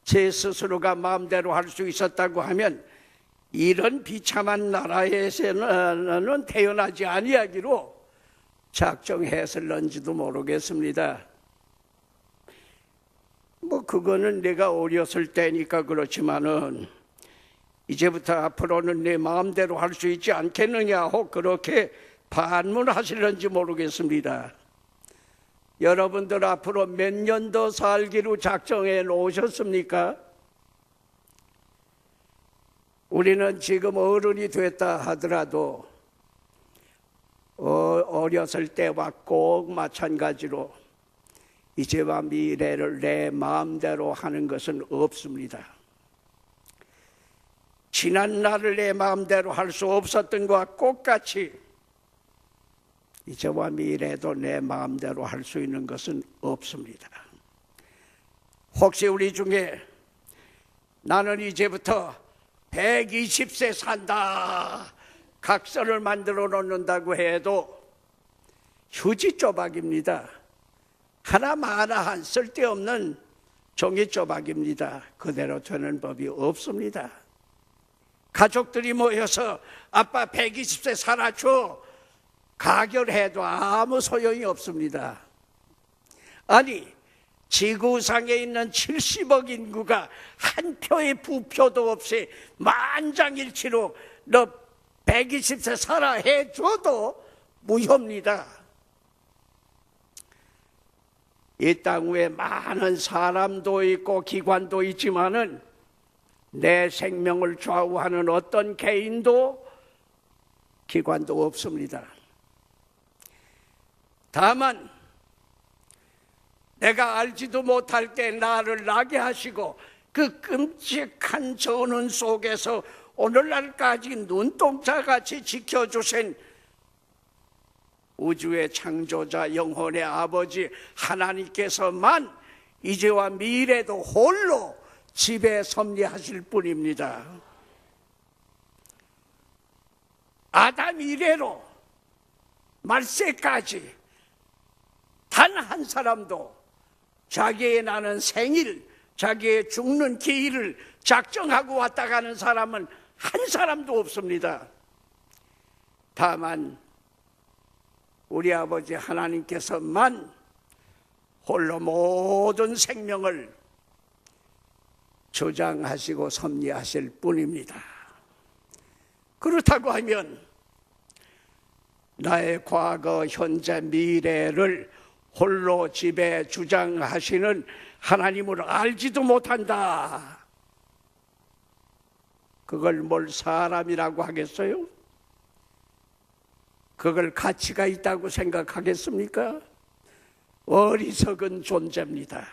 제 스스로가 마음대로 할 수 있었다고 하면 이런 비참한 나라에서는 태어나지 아니하기로 작정했을런지도 모르겠습니다. 그거는 내가 어렸을 때니까 그렇지만은 이제부터 앞으로는 내 마음대로 할 수 있지 않겠느냐 혹 그렇게 반문하실런지 모르겠습니다. 여러분들 앞으로 몇 년 더 살기로 작정해 놓으셨습니까? 우리는 지금 어른이 됐다 하더라도 어렸을 때와 꼭 마찬가지로 이제와 미래를 내 마음대로 하는 것은 없습니다. 지난 날을 내 마음대로 할 수 없었던 것과 똑같이 이제와 미래도 내 마음대로 할 수 있는 것은 없습니다. 혹시 우리 중에 나는 이제부터 120세 산다 각서를 만들어 놓는다고 해도 휴지 조각입니다. 하나마나한 쓸데없는 종이 조각입니다. 그대로 되는 법이 없습니다. 가족들이 모여서 아빠 120세 살아줘 가결해도 아무 소용이 없습니다. 아니 지구상에 있는 70억 인구가 한 표의 부표도 없이 만장일치로 너 120세 살아 해줘도 무효입니다. 이 땅 위에 많은 사람도 있고 기관도 있지만은 내 생명을 좌우하는 어떤 개인도 기관도 없습니다. 다만 내가 알지도 못할 때 나를 나게 하시고 그 끔찍한 전원 속에서 오늘날까지 눈동자같이 지켜주신 우주의 창조자 영혼의 아버지 하나님께서만 이제와 미래도 홀로 지배 섭리하실 뿐입니다. 아담 이래로 말세까지 단 한 사람도 자기의 나는 생일, 자기의 죽는 기일을 작정하고 왔다 가는 사람은 한 사람도 없습니다. 다만 우리 아버지 하나님께서만 홀로 모든 생명을 조장하시고 섭리하실 뿐입니다. 그렇다고 하면 나의 과거, 현재, 미래를 홀로 지배 주장하시는 하나님을 알지도 못한다. 그걸 뭘 사람이라고 하겠어요? 그걸 가치가 있다고 생각하겠습니까? 어리석은 존재입니다.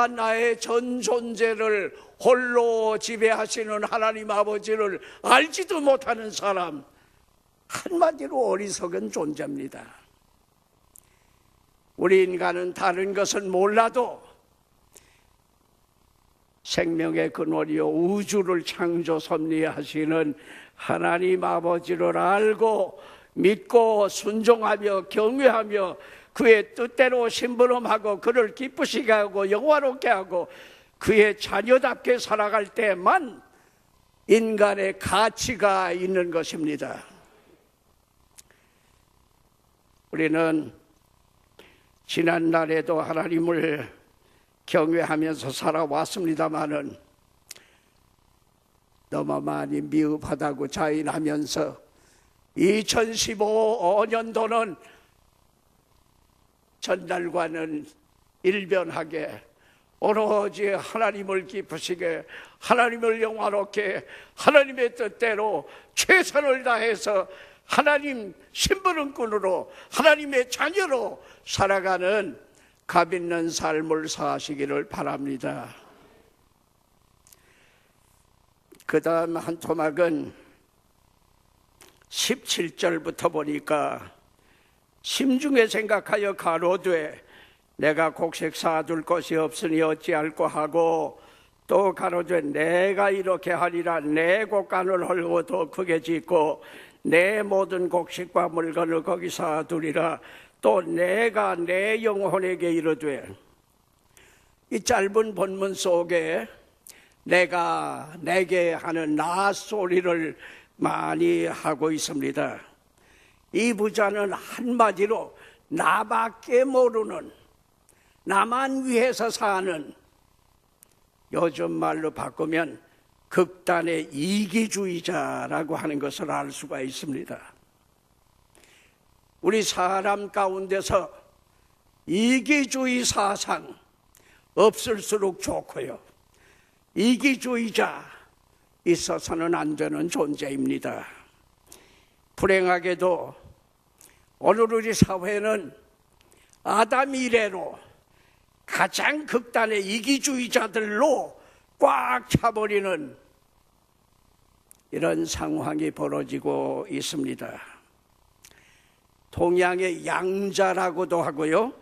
나의 전 존재를 홀로 지배하시는 하나님 아버지를 알지도 못하는 사람, 한마디로 어리석은 존재입니다. 우리 인간은 다른 것은 몰라도 생명의 근원이요 우주를 창조 섭리하시는 하나님 아버지를 알고 믿고 순종하며 경외하며 그의 뜻대로 심부름하고 그를 기쁘시게 하고 영화롭게 하고 그의 자녀답게 살아갈 때만 인간의 가치가 있는 것입니다. 우리는 지난날에도 하나님을 경외하면서 살아왔습니다마는 너무 많이 미흡하다고 자인하면서 2015년도는 전날과는 일변하게 오로지 하나님을 기쁘시게 하나님을 영화롭게 하나님의 뜻대로 최선을 다해서 하나님 심부름꾼으로 하나님의 자녀로 살아가는 값 있는 삶을 사시기를 바랍니다. 그 다음 한 토막은 17절부터 보니까 심중에 생각하여 가로되 내가 곡식 쌓아둘 것이 없으니 어찌할꼬 하고 또 가로되 내가 이렇게 하리라 내 곡간을 헐고 더 크게 짓고 내 모든 곡식과 물건을 거기 쌓아두리라 또 내가 내 영혼에게 이르되 이 짧은 본문 속에 내가 내게 하는 나 소리를 많이 하고 있습니다. 이 부자는 한마디로 나밖에 모르는 나만 위해서 사는 요즘 말로 바꾸면 극단의 이기주의자라고 하는 것을 알 수가 있습니다. 우리 사람 가운데서 이기주의 사상 없을수록 좋고요. 이기주의자 있어서는 안 되는 존재입니다. 불행하게도 오늘 우리 사회는 아담 이래로 가장 극단의 이기주의자들로 꽉 차버리는 이런 상황이 벌어지고 있습니다. 동양의 양자라고도 하고요,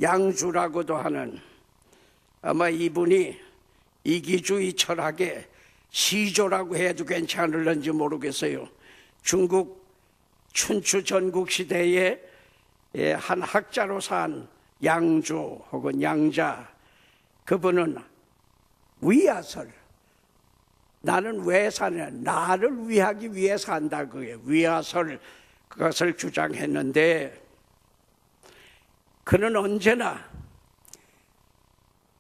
양주라고도 하는 아마 이분이 이기주의 철학의 시조라고 해도 괜찮을런지 모르겠어요. 중국 춘추 전국 시대에 한 학자로 산 양주 혹은 양자, 그분은 위하설, 나는 왜 사냐, 나를 위하기 위해 산다, 그게 위하설, 그것을 주장했는데 그는 언제나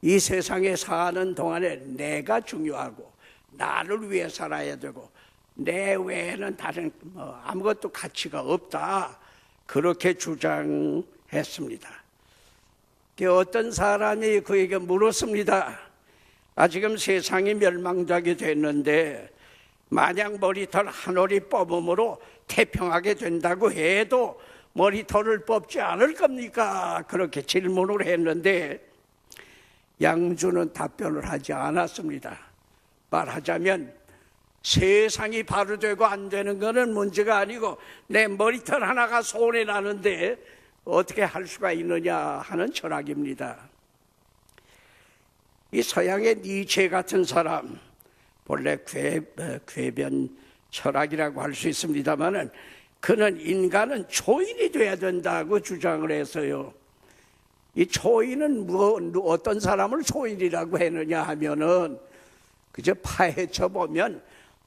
이 세상에 사는 동안에 내가 중요하고 나를 위해 살아야 되고 내 외에는 다른 아무것도 가치가 없다, 그렇게 주장했습니다. 어떤 사람이 그에게 물었습니다. 지금 세상이 멸망하게 됐는데 만약 머리털 한 올이 뽑음으로 태평하게 된다고 해도 머리털을 뽑지 않을 겁니까? 그렇게 질문을 했는데 양주는 답변을 하지 않았습니다. 말하자면 세상이 바로 되고 안 되는 것은 문제가 아니고 내 머리털 하나가 손해 나는데 어떻게 할 수가 있느냐 하는 철학입니다. 이 서양의 니체 같은 사람, 본래 궤변 철학이라고 할 수 있습니다만은 그는 인간은 초인이 돼야 된다고 주장을 해서요. 이 초인은 어떤 사람을 초인이라고 했느냐 하면은 그저 파헤쳐 보면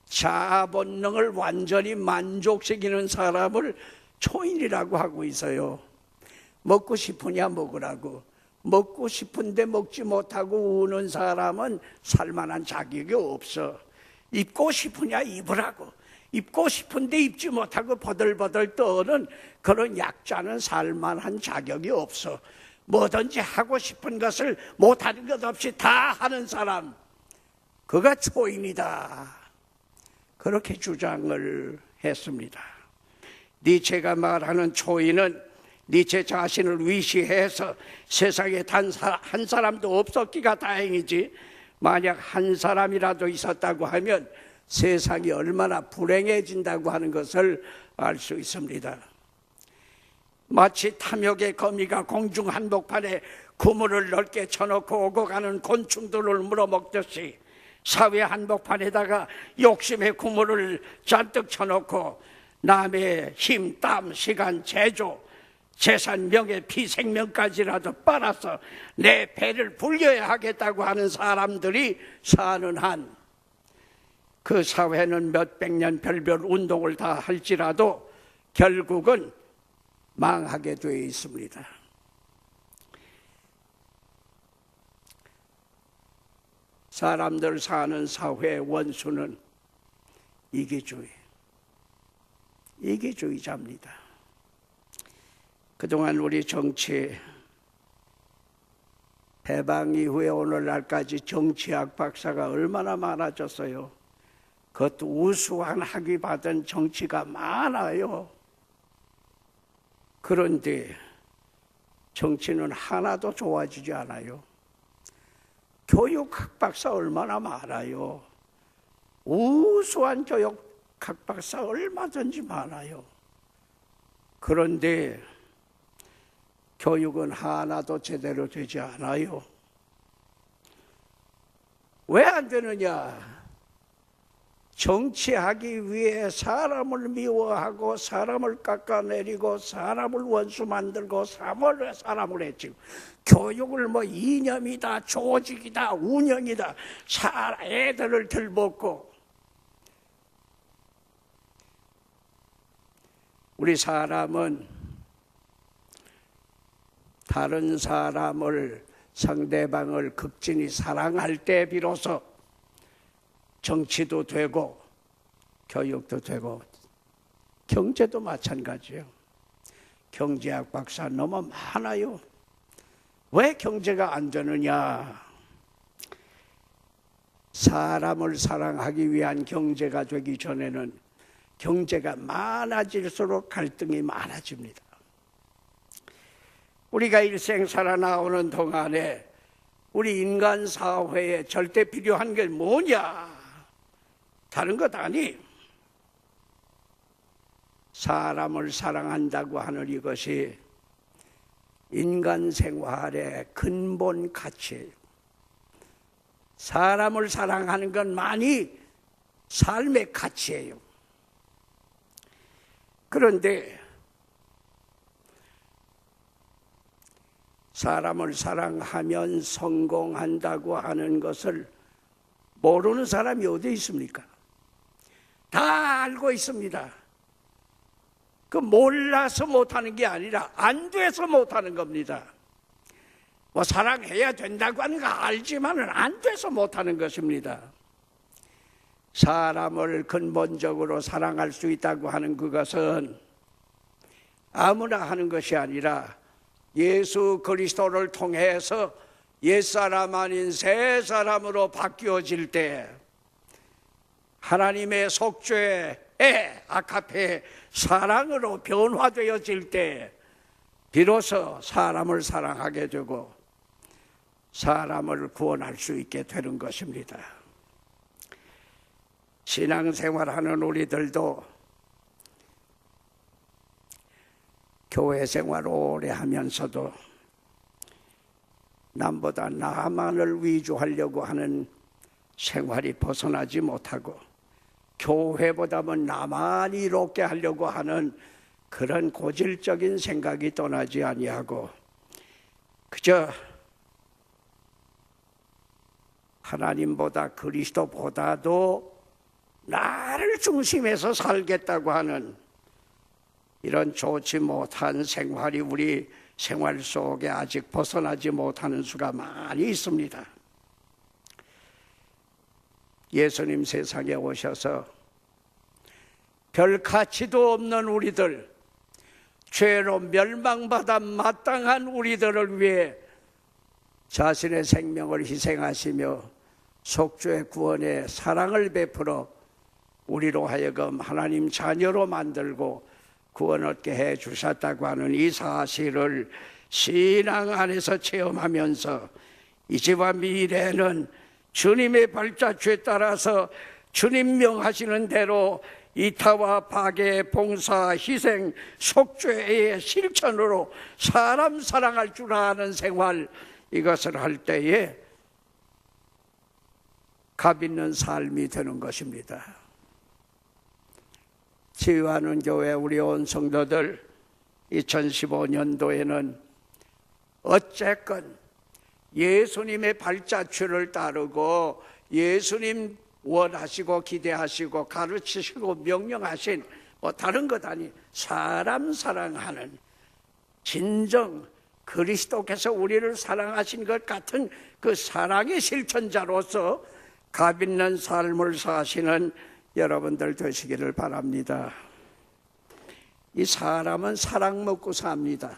자아 본능을 완전히 만족시키는 사람을 초인이라고 하고 있어요. 먹고 싶으냐 먹으라고, 먹고 싶은데 먹지 못하고 우는 사람은 살만한 자격이 없어. 입고 싶으냐 입으라고, 입고 싶은데 입지 못하고 버들버들 떠는 그런 약자는 살만한 자격이 없어. 뭐든지 하고 싶은 것을 못하는 것 없이 다 하는 사람, 그가 초인이다, 그렇게 주장을 했습니다. 니체가 말하는 초인은 니체 자신을 위시해서 세상에 단 한 사람도 없었기가 다행이지, 만약 한 사람이라도 있었다고 하면 세상이 얼마나 불행해진다고 하는 것을 알 수 있습니다. 마치 탐욕의 거미가 공중 한복판에 그물을 넓게 쳐놓고 오고 가는 곤충들을 물어먹듯이 사회 한복판에다가 욕심의 그물을 잔뜩 쳐놓고 남의 힘, 땀, 시간, 재조, 재산, 명예, 피, 생명까지라도 빨아서 내 배를 불려야 하겠다고 하는 사람들이 사는 한, 그 사회는 몇백 년 별별 운동을 다 할지라도 결국은 망하게 되어 있습니다. 사람들 사는 사회의 원수는 이기주의자입니다. 그동안 우리 정치, 해방 이후에 오늘날까지 정치학 박사가 얼마나 많아졌어요. 그것도 우수한 학위 받은 정치가 많아요. 그런데 정치는 하나도 좋아지지 않아요. 교육학 박사 얼마나 많아요. 우수한 교육학 박사 얼마든지 많아요. 그런데 교육은 하나도 제대로 되지 않아요. 왜 안 되느냐? 정치하기 위해 사람을 미워하고 사람을 깎아내리고 사람을 원수 만들고 사람을 해치고, 교육을 뭐 이념이다, 조직이다, 운영이다, 애들을 들먹고, 우리 사람은 다른 사람을, 상대방을 극진히 사랑할 때 비로소 정치도 되고 교육도 되고, 경제도 마찬가지예요. 경제학 박사 너무 많아요. 왜 경제가 안 되느냐? 사람을 사랑하기 위한 경제가 되기 전에는 경제가 많아질수록 갈등이 많아집니다. 우리가 일생 살아나오는 동안에 우리 인간 사회에 절대 필요한 게 뭐냐? 다른 것 아니, 사람을 사랑한다고 하는 이것이 인간 생활의 근본 가치예요. 사람을 사랑하는 건 많이 삶의 가치예요. 그런데 사람을 사랑하면 성공한다고 하는 것을 모르는 사람이 어디 있습니까? 다 알고 있습니다. 그 몰라서 못하는 게 아니라 안 돼서 못하는 겁니다. 뭐 사랑해야 된다고 하는 거 알지만은 안 돼서 못하는 것입니다. 사람을 근본적으로 사랑할 수 있다고 하는 그것은 아무나 하는 것이 아니라 예수 그리스도를 통해서 옛사람 아닌 새 사람으로 바뀌어질 때, 하나님의 속죄의 아카페 사랑으로 변화되어질 때 비로소 사람을 사랑하게 되고 사람을 구원할 수 있게 되는 것입니다. 신앙생활하는 우리들도 교회 생활 오래 하면서도 남보다 나만을 위주하려고 하는 생활이 벗어나지 못하고, 교회보다는 나만 이롭게 하려고 하는 그런 고질적인 생각이 떠나지 아니하고, 그저 하나님보다 그리스도보다도 나를 중심에서 살겠다고 하는 이런 좋지 못한 생활이 우리 생활 속에 아직 벗어나지 못하는 수가 많이 있습니다. 예수님 세상에 오셔서 별 가치도 없는 우리들, 죄로 멸망받아 마땅한 우리들을 위해 자신의 생명을 희생하시며 속죄의 구원의 사랑을 베풀어 우리로 하여금 하나님 자녀로 만들고 구원 얻게 해 주셨다고 하는 이 사실을 신앙 안에서 체험하면서 이제와 미래는 주님의 발자취에 따라서 주님 명하시는 대로 이타와 파괴, 봉사, 희생, 속죄의 실천으로 사람 사랑할 줄 아는 생활, 이것을 할 때에 값 있는 삶이 되는 것입니다. 치유하는 교회 우리 온 성도들 2015년도에는 어쨌건 예수님의 발자취를 따르고 예수님 원하시고 기대하시고 가르치시고 명령하신 다른 것 아닌 사람 사랑하는 진정 그리스도께서 우리를 사랑하신 것 같은 그 사랑의 실천자로서 값 있는 삶을 사시는 여러분들 되시기를 바랍니다. 이 사람은 사랑 먹고 삽니다.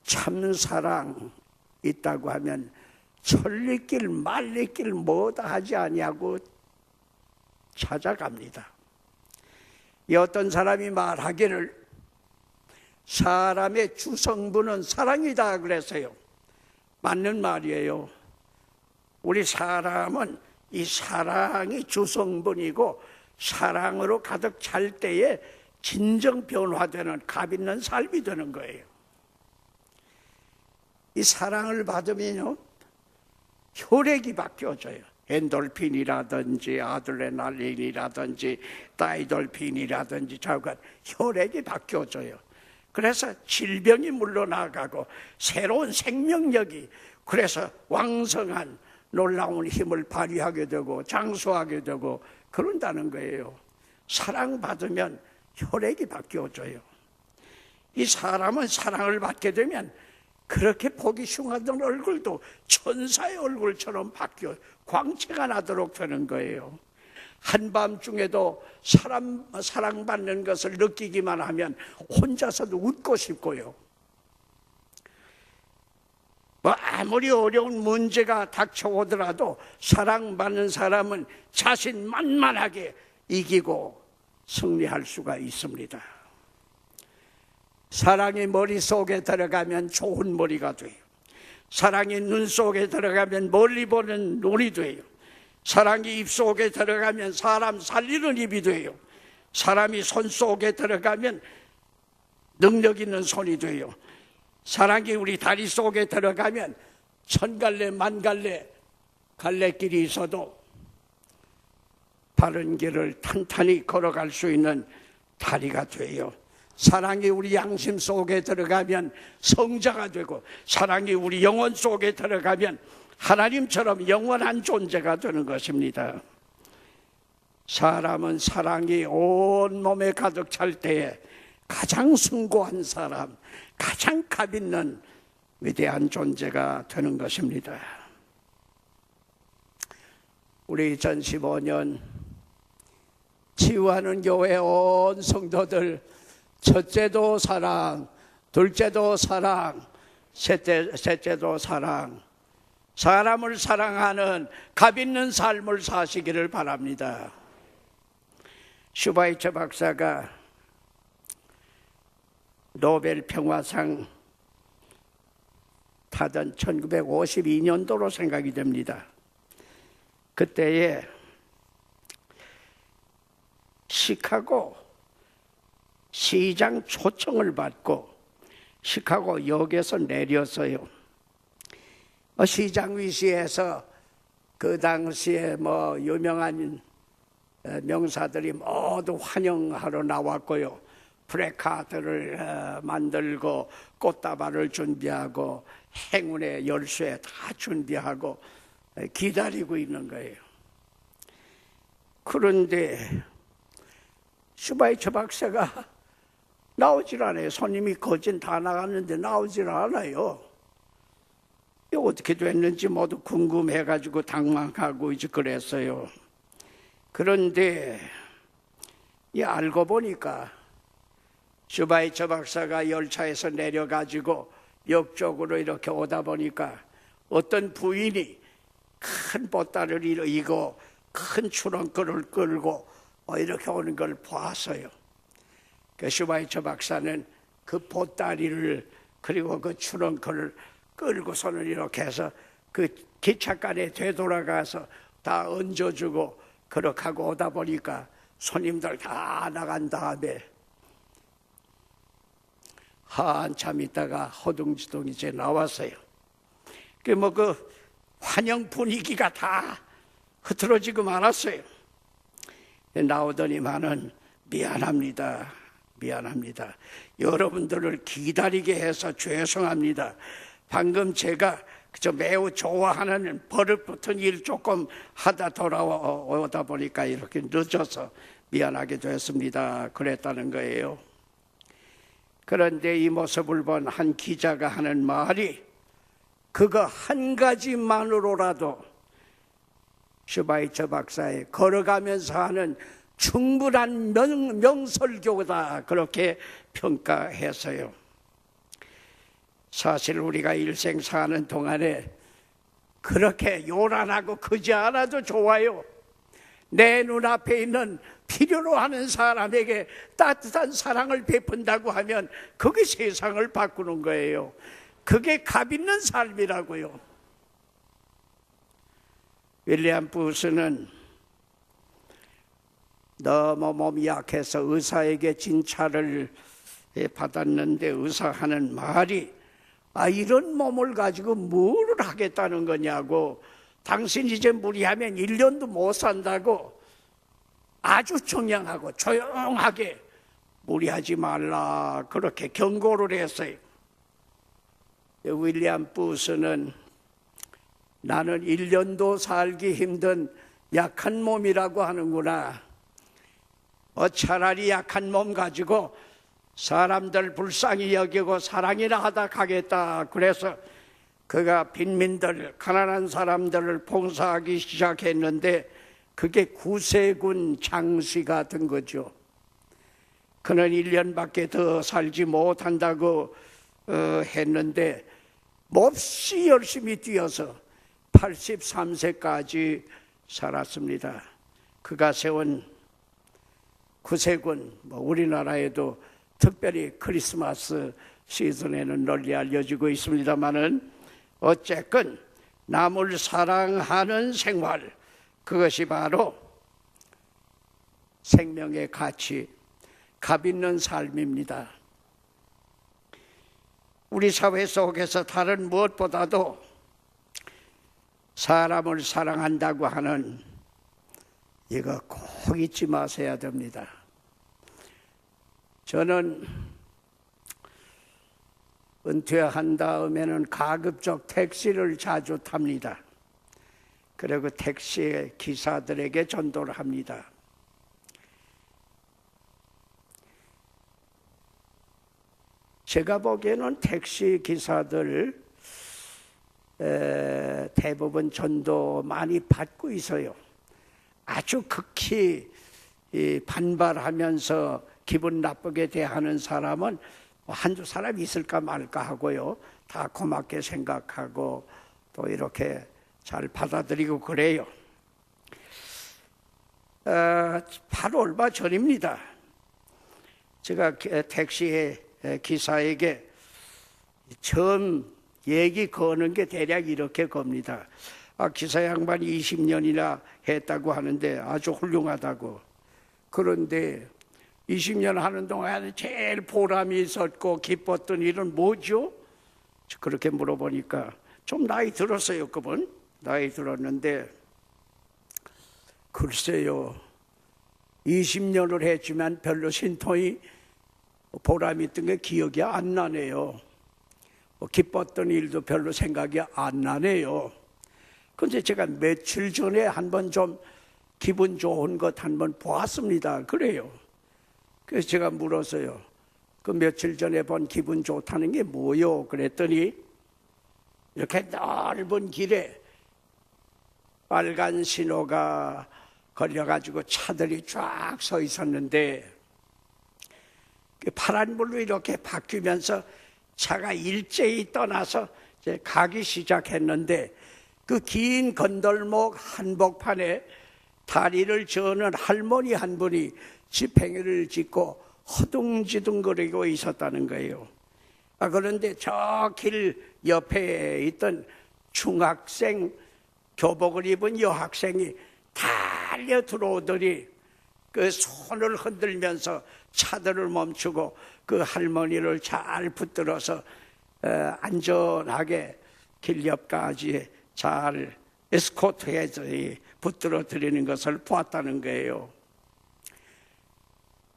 참 사랑 있다고 하면 천리길 말리길 뭐다 하지 아니하고 찾아갑니다. 이 어떤 사람이 말하기를 사람의 주성분은 사랑이다 그랬어요. 맞는 말이에요. 우리 사람은 이 사랑이 주성분이고 사랑으로 가득 찰 때에 진정 변화되는 값 있는 삶이 되는 거예요. 이 사랑을 받으면요 혈액이 바뀌어져요. 엔돌핀이라든지 아드레날린이라든지 다이돌핀이라든지 자관 혈액이 바뀌어져요. 그래서 질병이 물러나가고 새로운 생명력이 그래서 왕성한 놀라운 힘을 발휘하게 되고 장수하게 되고 그런다는 거예요. 사랑받으면 혈액이 바뀌어져요. 이 사람은 사랑을 받게 되면 그렇게 보기 흉하던 얼굴도 천사의 얼굴처럼 바뀌어 광채가 나도록 되는 거예요. 한밤중에도 사랑받는 것을 느끼기만 하면 혼자서도 웃고 싶고요. 아무리 어려운 문제가 닥쳐오더라도 사랑받는 사람은 자신만만하게 이기고 승리할 수가 있습니다. 사랑이 머릿속에 들어가면 좋은 머리가 돼요. 사랑이 눈 속에 들어가면 멀리 보는 눈이 돼요. 사랑이 입 속에 들어가면 사람 살리는 입이 돼요. 사람이 손 속에 들어가면 능력 있는 손이 돼요. 사랑이 우리 다리 속에 들어가면 천갈래 만갈래 갈래길이 있어도 바른 길을 탄탄히 걸어갈 수 있는 다리가 돼요. 사랑이 우리 양심 속에 들어가면 성자가 되고 사랑이 우리 영혼 속에 들어가면 하나님처럼 영원한 존재가 되는 것입니다. 사람은 사랑이 온몸에 가득 찰 때에 가장 숭고한 사람, 가장 값 있는 위대한 존재가 되는 것입니다. 우리 2015년 치유하는 교회 온 성도들 첫째도 사랑, 둘째도 사랑, 셋째도 사랑, 사람을 사랑하는 값 있는 삶을 사시기를 바랍니다. 슈바이처 박사가 노벨 평화상 타던 1952년도로 생각이 됩니다. 그때에 시카고 시장 초청을 받고 시카고 역에서 내렸어요. 시장 위시에서 그 당시에 유명한 명사들이 모두 환영하러 나왔고요. 프레카드를 만들고 꽃다발을 준비하고 행운의 열쇠 다 준비하고 기다리고 있는 거예요. 그런데 슈바이처 박사가 나오질 않아요. 손님이 거진 다 나갔는데 나오질 않아요. 이거 어떻게 됐는지 모두 궁금해가지고 당황하고 이제 그랬어요. 그런데 알고 보니까 슈바이처 박사가 열차에서 내려가지고 역 쪽으로 이렇게 오다 보니까 어떤 부인이 큰 보따리를 이고 큰 추렁거를 끌고 이렇게 오는 걸 보았어요. 그 슈바이처 박사는 그 보따리를 그리고 그 트렁크를 끌고서는 이렇게 해서 그 기차간에 되돌아가서 다 얹어주고 그렇게 하고 오다 보니까 손님들 다 나간 다음에 한참 있다가 허둥지둥 이제 나왔어요. 그 환영 분위기가 다 흐트러지고 말았어요. 나오더니만은 미안합니다. 여러분들을 기다리게 해서 죄송합니다. 방금 제가 매우 좋아하는 버릇 붙은 일 조금 하다 돌아오다 보니까 이렇게 늦어서 미안하게 됐습니다. 그랬다는 거예요. 그런데 이 모습을 본 한 기자가 하는 말이 그거 한 가지만으로라도 슈바이처 박사의 걸어가면서 하는 충분한 명설교다 그렇게 평가했어요. 사실 우리가 일생 사는 동안에 그렇게 요란하고 크지 않아도 좋아요. 내 눈앞에 있는 필요로 하는 사람에게 따뜻한 사랑을 베푼다고 하면 그게 세상을 바꾸는 거예요. 그게 값 있는 삶이라고요. 윌리엄 부스는 너무 몸이 약해서 의사에게 진찰을 받았는데 의사 하는 말이 이런 몸을 가지고 뭐를 하겠다는 거냐고, 당신 이제 무리하면 1년도 못 산다고 아주 청량하고 조용하게 무리하지 말라 그렇게 경고를 했어요. 윌리엄 부스는 나는 1년도 살기 힘든 약한 몸이라고 하는구나. 차라리 약한 몸 가지고 사람들 불쌍히 여기고 사랑이나 하다 가겠다. 그래서 그가 빈민들, 가난한 사람들을 봉사하기 시작했는데 그게 구세군 장씨가 된 거죠. 그는 1년밖에 더 살지 못한다고 했는데 몹시 열심히 뛰어서 83세까지 살았습니다. 그가 세운 구세군, 우리나라에도 특별히 크리스마스 시즌에는 널리 알려지고 있습니다마는 어쨌건 남을 사랑하는 생활, 그것이 바로 생명의 가치, 값 있는 삶입니다. 우리 사회 속에서 다른 무엇보다도 사람을 사랑한다고 하는 이거 꼭 잊지 마셔야 됩니다. 저는 은퇴한 다음에는 가급적 택시를 자주 탑니다. 그리고 택시 기사들에게 전도를 합니다. 제가 보기에는 택시 기사들 대부분 전도 많이 받고 있어요. 아주 극히 반발하면서 기분 나쁘게 대하는 사람은 한두 사람 있을까 말까 하고요. 다 고맙게 생각하고 또 이렇게 잘 받아들이고 그래요. 바로 얼마 전입니다. 제가 택시 기사에게 처음 얘기 거는 게 대략 이렇게 겁니다. 기사 양반이 20년이나 했다고 하는데 아주 훌륭하다고. 그런데 20년 하는 동안에 제일 보람이 있었고 기뻤던 일은 뭐죠? 그렇게 물어보니까 좀 나이 들었어요. 그분 나이 들었는데 글쎄요, 20년을 했지만 별로 신통이 보람 있던 게 기억이 안 나네요. 기뻤던 일도 별로 생각이 안 나네요. 근데 제가 며칠 전에 한번 좀 기분 좋은 것 한번 보았습니다. 그래요. 그래서 제가 물었어요. 그 며칠 전에 본 기분 좋다는 게 뭐요? 그랬더니 이렇게 넓은 길에 빨간 신호가 걸려가지고 차들이 쫙 서 있었는데 파란불로 이렇게 바뀌면서 차가 일제히 떠나서 이제 가기 시작했는데 그 긴 건널목 한복판에 다리를 저는 할머니 한 분이 집행유를 짓고 허둥지둥거리고 있었다는 거예요. 그런데 저 길 옆에 있던 중학생 교복을 입은 여학생이 달려 들어오더니 그 손을 흔들면서 차들을 멈추고 그 할머니를 잘 붙들어서 안전하게 길 옆까지 잘 에스코트해서 붙들어 드리는 것을 보았다는 거예요.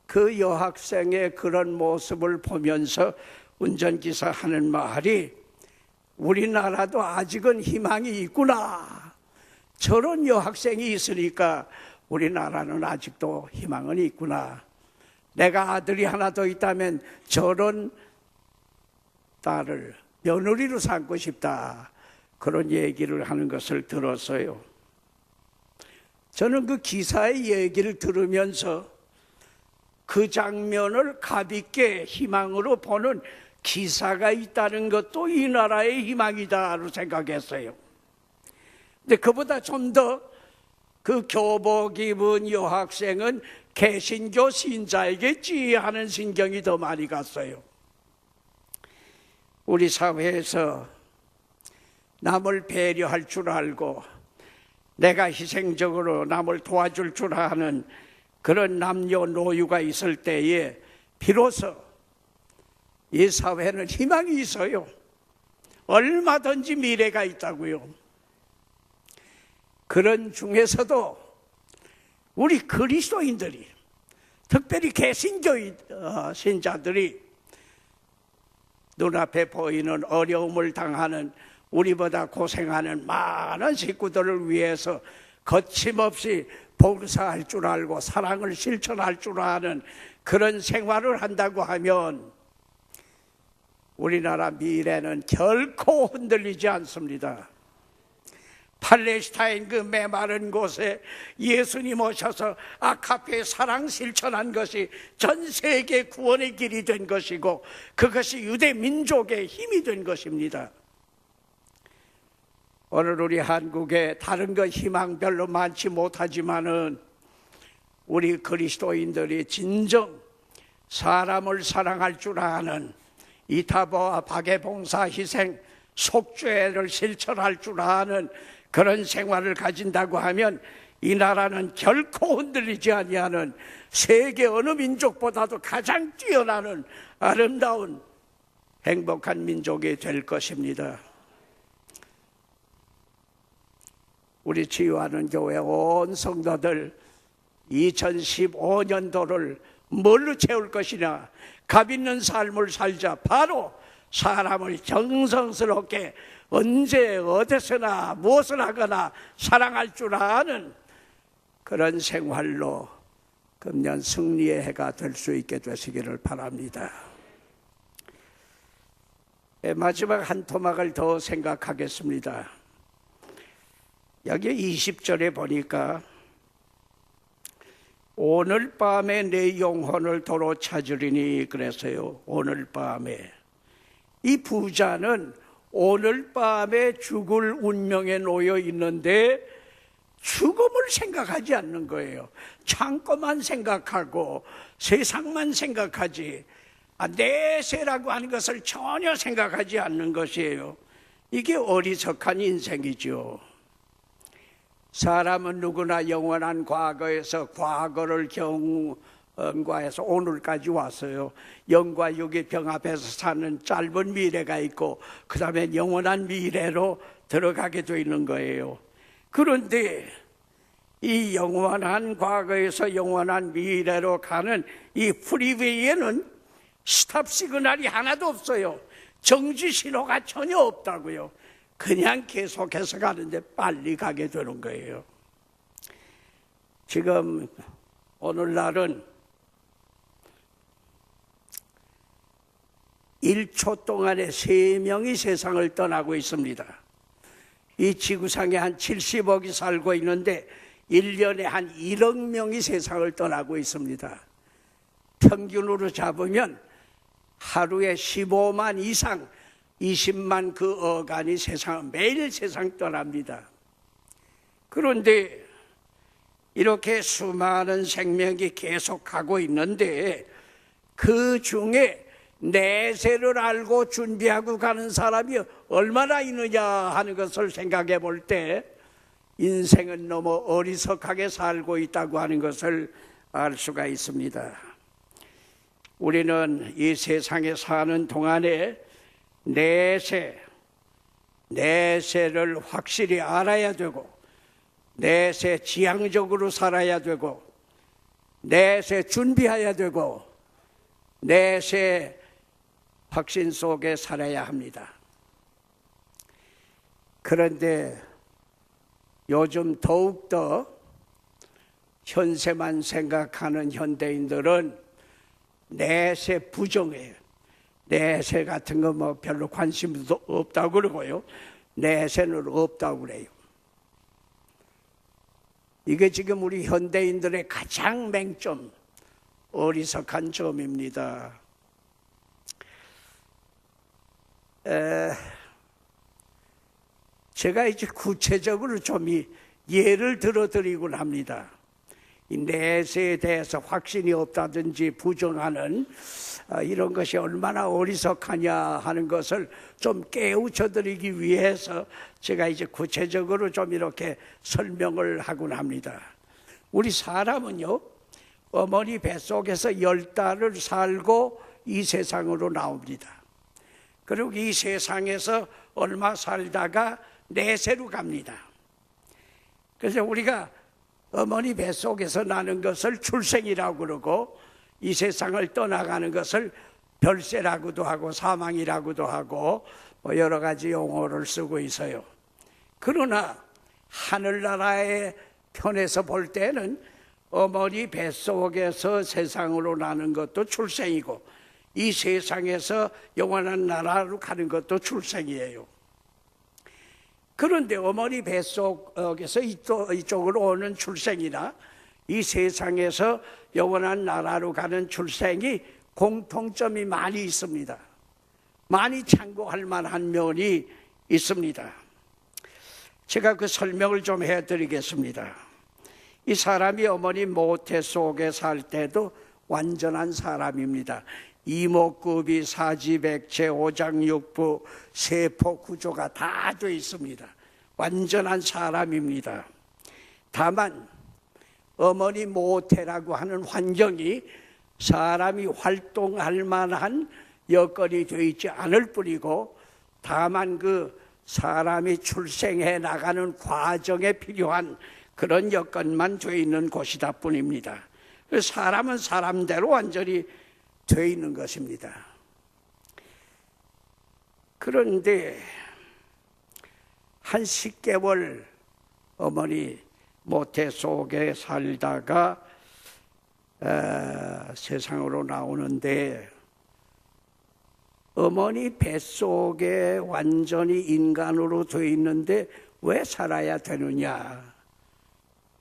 그 여학생의 그런 모습을 보면서 운전기사 하는 말이 우리나라도 아직은 희망이 있구나. 저런 여학생이 있으니까 우리나라는 아직도 희망은 있구나. 내가 아들이 하나 더 있다면 저런 딸을 며느리로 삼고 싶다. 그런 얘기를 하는 것을 들었어요. 저는 그 기사의 얘기를 들으면서 그 장면을 가볍게 희망으로 보는 기사가 있다는 것도 이 나라의 희망이다로 생각했어요. 근데 그보다 좀 더 그 교복 입은 여학생은 개신교 신자이겠지 하는 신경이 더 많이 갔어요. 우리 사회에서 남을 배려할 줄 알고 내가 희생적으로 남을 도와줄 줄 아는 그런 남녀노유가 있을 때에 비로소 이 사회는 희망이 있어요. 얼마든지 미래가 있다고요. 그런 중에서도 우리 그리스도인들이, 특별히 개신교 신자들이 눈앞에 보이는 어려움을 당하는 우리보다 고생하는 많은 식구들을 위해서 거침없이 봉사할 줄 알고 사랑을 실천할 줄 아는 그런 생활을 한다고 하면 우리나라 미래는 결코 흔들리지 않습니다. 팔레스타인 그 메마른 곳에 예수님 오셔서 아카페 사랑 실천한 것이 전 세계 구원의 길이 된 것이고 그것이 유대 민족의 힘이 된 것입니다. 오늘 우리 한국에 다른 것 희망 별로 많지 못하지만은 우리 그리스도인들이 진정 사람을 사랑할 줄 아는 이타보와 박애봉사 희생 속죄를 실천할 줄 아는 그런 생활을 가진다고 하면 이 나라는 결코 흔들리지 아니하는 세계 어느 민족보다도 가장 뛰어나는 아름다운 행복한 민족이 될 것입니다. 우리 치유하는 교회 온 성도들 2015년도를 뭘로 채울 것이냐? 값 있는 삶을 살자. 바로 사람을 정성스럽게 언제 어디서나 무엇을 하거나 사랑할 줄 아는 그런 생활로 금년 승리의 해가 될 수 있게 되시기를 바랍니다. 마지막 한 토막을 더 생각하겠습니다. 여기 20절에 보니까 오늘 밤에 내 영혼을 도로 찾으리니 그랬어요. 오늘 밤에. 이 부자는 오늘 밤에 죽을 운명에 놓여 있는데 죽음을 생각하지 않는 거예요. 창고만 생각하고 세상만 생각하지 내세라고 하는 것을 전혀 생각하지 않는 것이에요. 이게 어리석한 인생이죠. 사람은 누구나 영원한 과거에서 과거를 경과해서 오늘까지 왔어요. 영과 육의 병 앞에서 사는 짧은 미래가 있고 그 다음에 영원한 미래로 들어가게 되어 있는 거예요. 그런데 이 영원한 과거에서 영원한 미래로 가는 이 프리웨이에는 스탑 시그널이 하나도 없어요. 정지 신호가 전혀 없다고요. 그냥 계속해서 가는데 빨리 가게 되는 거예요. 지금 오늘날은 1초 동안에 3명이 세상을 떠나고 있습니다. 이 지구상에 한 70억이 살고 있는데 1년에 한 1억 명이 세상을 떠나고 있습니다. 평균으로 잡으면 하루에 15만 이상 20만 그 어간이 매일 세상 떠납니다. 그런데 이렇게 수많은 생명이 계속 가고 있는데 그 중에 내세를 알고 준비하고 가는 사람이 얼마나 있느냐 하는 것을 생각해 볼 때 인생은 너무 어리석하게 살고 있다고 하는 것을 알 수가 있습니다. 우리는 이 세상에 사는 동안에 내세를 확실히 알아야 되고, 내세 지향적으로 살아야 되고, 내세 준비해야 되고, 내세 확신 속에 살아야 합니다. 그런데 요즘 더욱더 현세만 생각하는 현대인들은 내세 부정해요. 내세 같은 거 뭐 별로 관심도 없다고 그러고요. 내세는 없다고 그래요. 이게 지금 우리 현대인들의 가장 맹점, 어리석한 점입니다. 제가 이제 구체적으로 좀 예를 들어드리곤 합니다. 이 내세에 대해서 확신이 없다든지 부정하는 이런 것이 얼마나 어리석하냐 하는 것을 좀 깨우쳐드리기 위해서 제가 이제 구체적으로 좀 이렇게 설명을 하곤 합니다. 우리 사람은요, 어머니 뱃속에서 10달을 살고 이 세상으로 나옵니다. 그리고 이 세상에서 얼마 살다가 내세로 갑니다. 그래서 우리가 어머니 뱃속에서 나는 것을 출생이라고 그러고, 이 세상을 떠나가는 것을 별세라고도 하고 사망이라고도 하고 뭐 여러 가지 용어를 쓰고 있어요. 그러나 하늘나라의 편에서 볼 때는 어머니 뱃속에서 세상으로 나는 것도 출생이고, 이 세상에서 영원한 나라로 가는 것도 출생이에요. 그런데 어머니 뱃속에서 이쪽으로 오는 출생이나 이 세상에서 영원한 나라로 가는 출생이 공통점이 많이 있습니다. 많이 참고할 만한 면이 있습니다. 제가 그 설명을 좀 해드리겠습니다. 이 사람이 어머니 모태 속에 살 때도 완전한 사람입니다. 이목구비, 사지백체, 오장육부, 세포 구조가 다 돼 있습니다. 완전한 사람입니다. 다만 어머니 모태라고 하는 환경이 사람이 활동할 만한 여건이 되어 있지 않을 뿐이고, 다만 그 사람이 출생해 나가는 과정에 필요한 그런 여건만 되어 있는 곳이다 뿐입니다. 사람은 사람대로 완전히 되어 있는 것입니다. 그런데 한 10개월 어머니 모태 속에 살다가 세상으로 나오는데, 어머니 뱃속에 완전히 인간으로 되어 있는데 왜 살아야 되느냐?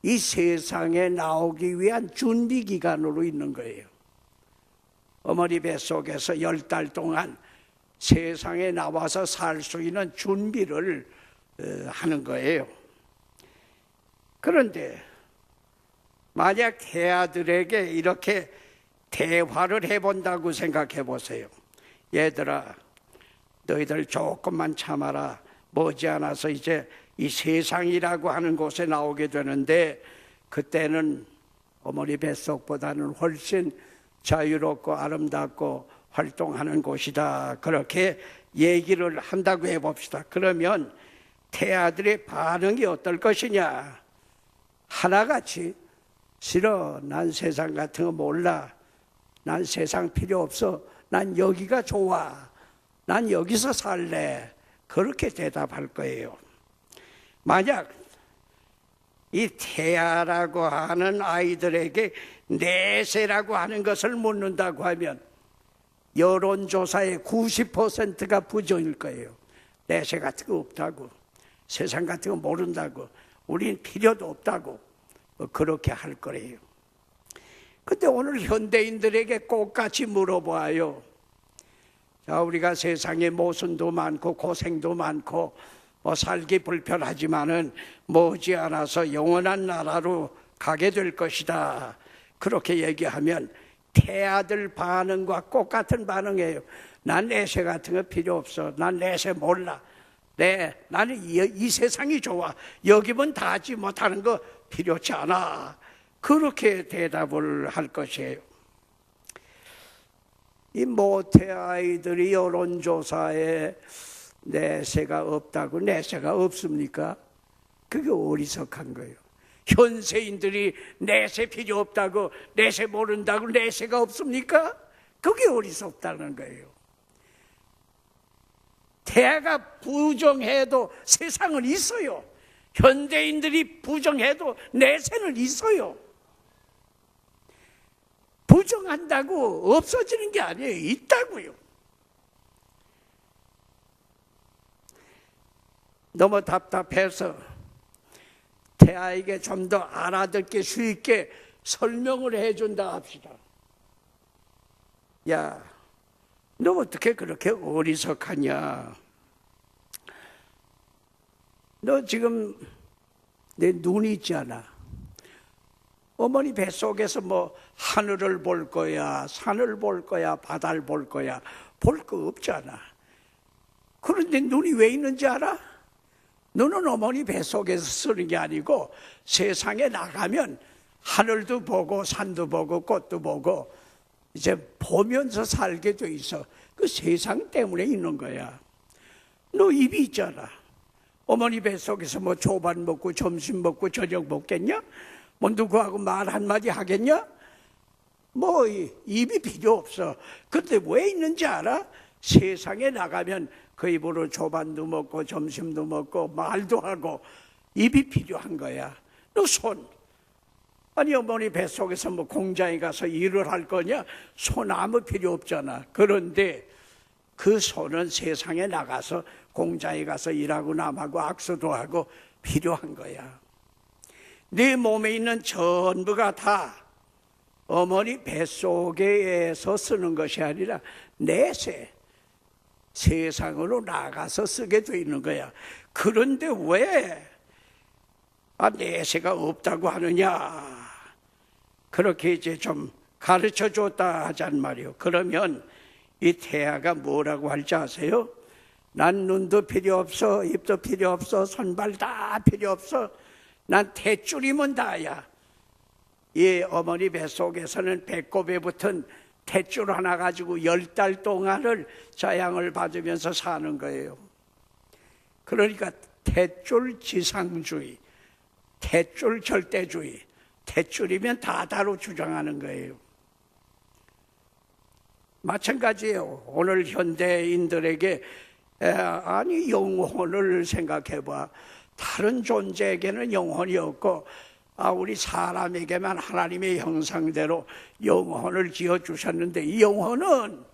이 세상에 나오기 위한 준비 기간으로 있는 거예요. 어머니 뱃속에서 10달 동안 세상에 나와서 살 수 있는 준비를 하는 거예요. 그런데 만약 태아들에게 이렇게 대화를 해본다고 생각해 보세요. 얘들아, 너희들 조금만 참아라. 머지않아서 이제 이 세상이라고 하는 곳에 나오게 되는데, 그때는 어머니 뱃속보다는 훨씬 자유롭고 아름답고 활동하는 곳이다. 그렇게 얘기를 한다고 해봅시다. 그러면 태아들의 반응이 어떨 것이냐? 하나같이 싫어. 난 세상 같은 거 몰라. 난 세상 필요 없어. 난 여기가 좋아. 난 여기서 살래. 그렇게 대답할 거예요. 만약 이 태아라고 하는 아이들에게 내세라고 하는 것을 묻는다고 하면 여론조사의 90%가 부정일 거예요. 내세 같은 거 없다고, 세상 같은 거 모른다고, 우린 필요도 없다고 그렇게 할 거예요. 근데 오늘 현대인들에게 똑같이 물어봐요. 자, 우리가 세상에 모순도 많고 고생도 많고 뭐 살기 불편하지만은 머지않아서 영원한 나라로 가게 될 것이다. 그렇게 얘기하면 태아들 반응과 똑같은 반응이에요. 난 내세 같은 거 필요 없어. 난 내세 몰라. 나는 이 세상이 좋아. 여기면 다 하지 못하는 거 필요치 않아. 그렇게 대답을 할 것이에요. 이 모태 아이들이 여론조사에 내세가 없다고 내세가 없습니까? 그게 어리석한 거예요. 현세인들이 내세 필요 없다고 내세 모른다고 내세가 없습니까? 그게 어리석다는 거예요. 태아가 부정해도 세상은 있어요. 현대인들이 부정해도 내세는 있어요. 부정한다고 없어지는 게 아니에요. 있다고요. 너무 답답해서 태아에게 좀 더 알아듣기 쉽게 설명을 해준다 합시다. 야, 너 어떻게 그렇게 어리석하냐? 너 지금 내 눈이 있잖아. 어머니 뱃속에서 뭐 하늘을 볼 거야, 산을 볼 거야, 바다를 볼 거야, 볼 거 없잖아. 그런데 눈이 왜 있는지 알아? 눈은 어머니 뱃속에서 쓰는 게 아니고 세상에 나가면 하늘도 보고 산도 보고 꽃도 보고 이제 보면서 살게 돼 있어. 그 세상 때문에 있는 거야. 너 입이 있잖아. 어머니 뱃속에서 뭐 조반 먹고 점심 먹고 저녁 먹겠냐? 뭐 누구하고 말 한마디 하겠냐? 뭐 입이 필요 없어. 근데 왜 있는지 알아? 세상에 나가면 그 입으로 조반도 먹고 점심도 먹고 말도 하고 입이 필요한 거야. 너 손. 아니 어머니 뱃속에서 뭐 공장에 가서 일을 할 거냐? 손 아무 필요 없잖아. 그런데 그 손은 세상에 나가서 공장에 가서 일하고 남하고 악수도 하고 필요한 거야. 네 몸에 있는 전부가 다 어머니 뱃속에서 쓰는 것이 아니라 내세, 세상으로 나가서 쓰게 돼 있는 거야. 그런데 왜 내세가 없다고 하느냐? 그렇게 이제 좀 가르쳐 줬다 하잔 말이요. 그러면 이 태아가 뭐라고 할지 아세요? 난 눈도 필요 없어, 입도 필요 없어, 손발 다 필요 없어. 난 탯줄이면 다야. 이 어머니 뱃속에서는 배꼽에 붙은 탯줄 하나 가지고 10달 동안을 자양을 받으면서 사는 거예요. 그러니까 탯줄 지상주의, 탯줄 절대주의, 탯줄이면 다다로 주장하는 거예요. 마찬가지예요. 오늘 현대인들에게 아니 영혼을 생각해봐. 다른 존재에게는 영혼이 없고 우리 사람에게만 하나님의 형상대로 영혼을 지어주셨는데 이 영혼은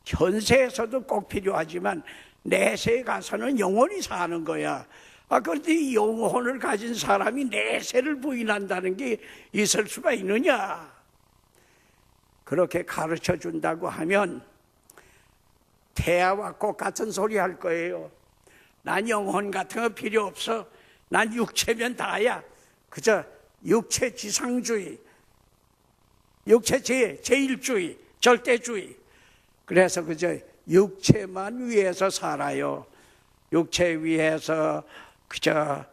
현세에서도 꼭 필요하지만 내세에 가서는 영혼이 사는 거야. 그런데 이 영혼을 가진 사람이 내세를 부인한다는 게 있을 수가 있느냐? 그렇게 가르쳐 준다고 하면 태아와 똑같은 소리 할 거예요. 난 영혼 같은 거 필요 없어. 난 육체면 다야. 그저 육체 지상주의, 육체 제일주의, 절대주의. 그래서 그저 육체만 위해서 살아요. 육체 위해서 그저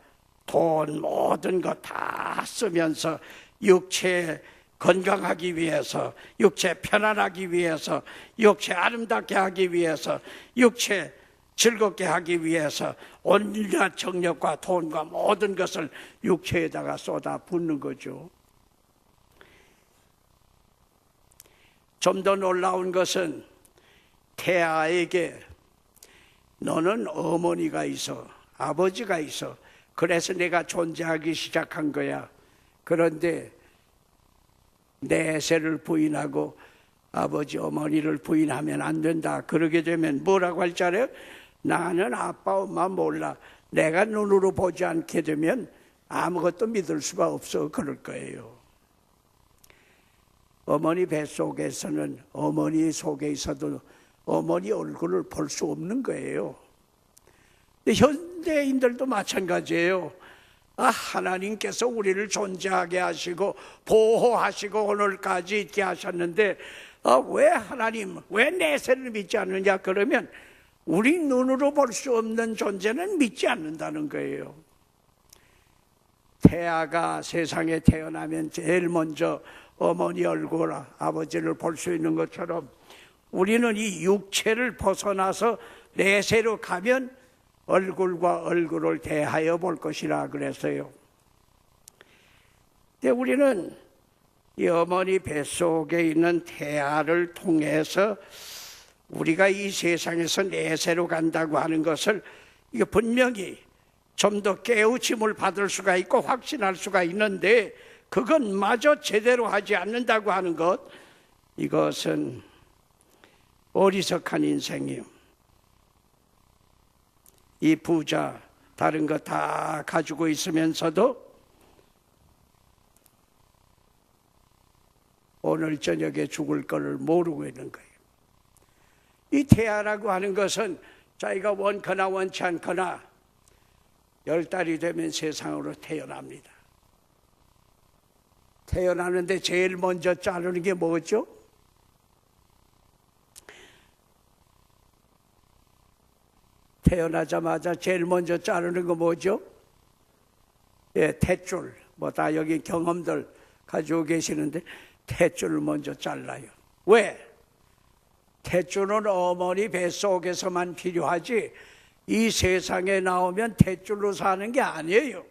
돈 모든 거 다 쓰면서 육체 건강하기 위해서, 육체 편안하기 위해서, 육체 아름답게 하기 위해서, 육체 즐겁게 하기 위해서 온갖 정력과 돈과 모든 것을 육체에다가 쏟아 붓는 거죠. 좀 더 놀라운 것은 태아에게 너는 어머니가 있어, 아버지가 있어. 그래서 내가 존재하기 시작한 거야. 그런데 내세를 부인하고 아버지 어머니를 부인하면 안 된다. 그러게 되면 뭐라고 할지 알아요? 나는 아빠 엄마 몰라. 내가 눈으로 보지 않게 되면 아무것도 믿을 수가 없어. 그럴 거예요. 어머니 뱃속에서는 어머니 속에 있어도 어머니 얼굴을 볼 수 없는 거예요. 현대인들도 마찬가지예요. 하나님께서 우리를 존재하게 하시고 보호하시고 오늘까지 있게 하셨는데 왜 하나님, 왜 내세를 믿지 않느냐? 그러면 우리 눈으로 볼 수 없는 존재는 믿지 않는다는 거예요. 태아가 세상에 태어나면 제일 먼저 어머니 얼굴, 아버지를 볼 수 있는 것처럼 우리는 이 육체를 벗어나서 내세로 가면 얼굴과 얼굴을 대하여 볼 것이라 그랬어요. 근데 우리는 이 어머니 뱃속에 있는 태아를 통해서 우리가 이 세상에서 내세로 간다고 하는 것을 이게 분명히 좀 더 깨우침을 받을 수가 있고 확신할 수가 있는데 그건 마저 제대로 하지 않는다고 하는 것, 이것은 어리석한 인생이요. 이 부자 다른 거 다 가지고 있으면서도 오늘 저녁에 죽을 거를 모르고 있는 거예요. 이 태아라고 하는 것은 자기가 원거나 원치 않거나 10달이 되면 세상으로 태어납니다. 태어나는데 제일 먼저 자르는 게 뭐죠? 태어나자마자 제일 먼저 자르는 거 뭐죠? 예, 탯줄. 뭐 다 여기 경험들 가지고 계시는데 탯줄을 먼저 잘라요. 왜? 탯줄은 어머니 뱃속에서만 필요하지 이 세상에 나오면 탯줄로 사는 게 아니에요.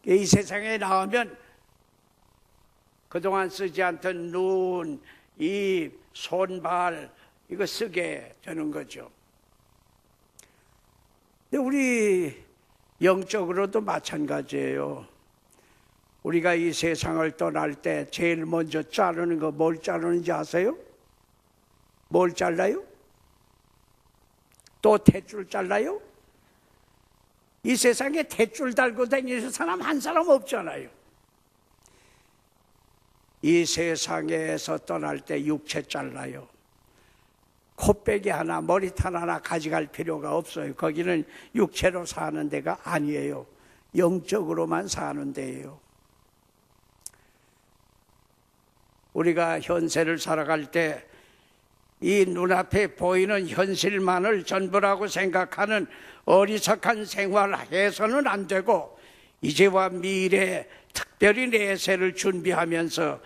이 세상에 나오면 그동안 쓰지 않던 눈, 입, 손발 이거 쓰게 되는 거죠. 근데 우리 영적으로도 마찬가지예요. 우리가 이 세상을 떠날 때 제일 먼저 자르는 거 뭘 자르는지 아세요? 뭘 잘라요? 또 탯줄 잘라요? 이 세상에 탯줄 달고 다니는 사람 한 사람 없잖아요. 이 세상에서 떠날 때 육체 잘라요. 코빼기 하나, 머리탄 하나 가져갈 필요가 없어요. 거기는 육체로 사는 데가 아니에요. 영적으로만 사는 데예요. 우리가 현세를 살아갈 때 이 눈앞에 보이는 현실만을 전부라고 생각하는 어리석한 생활해서는 안 되고 이제와 미래 특별히 내세를 준비하면서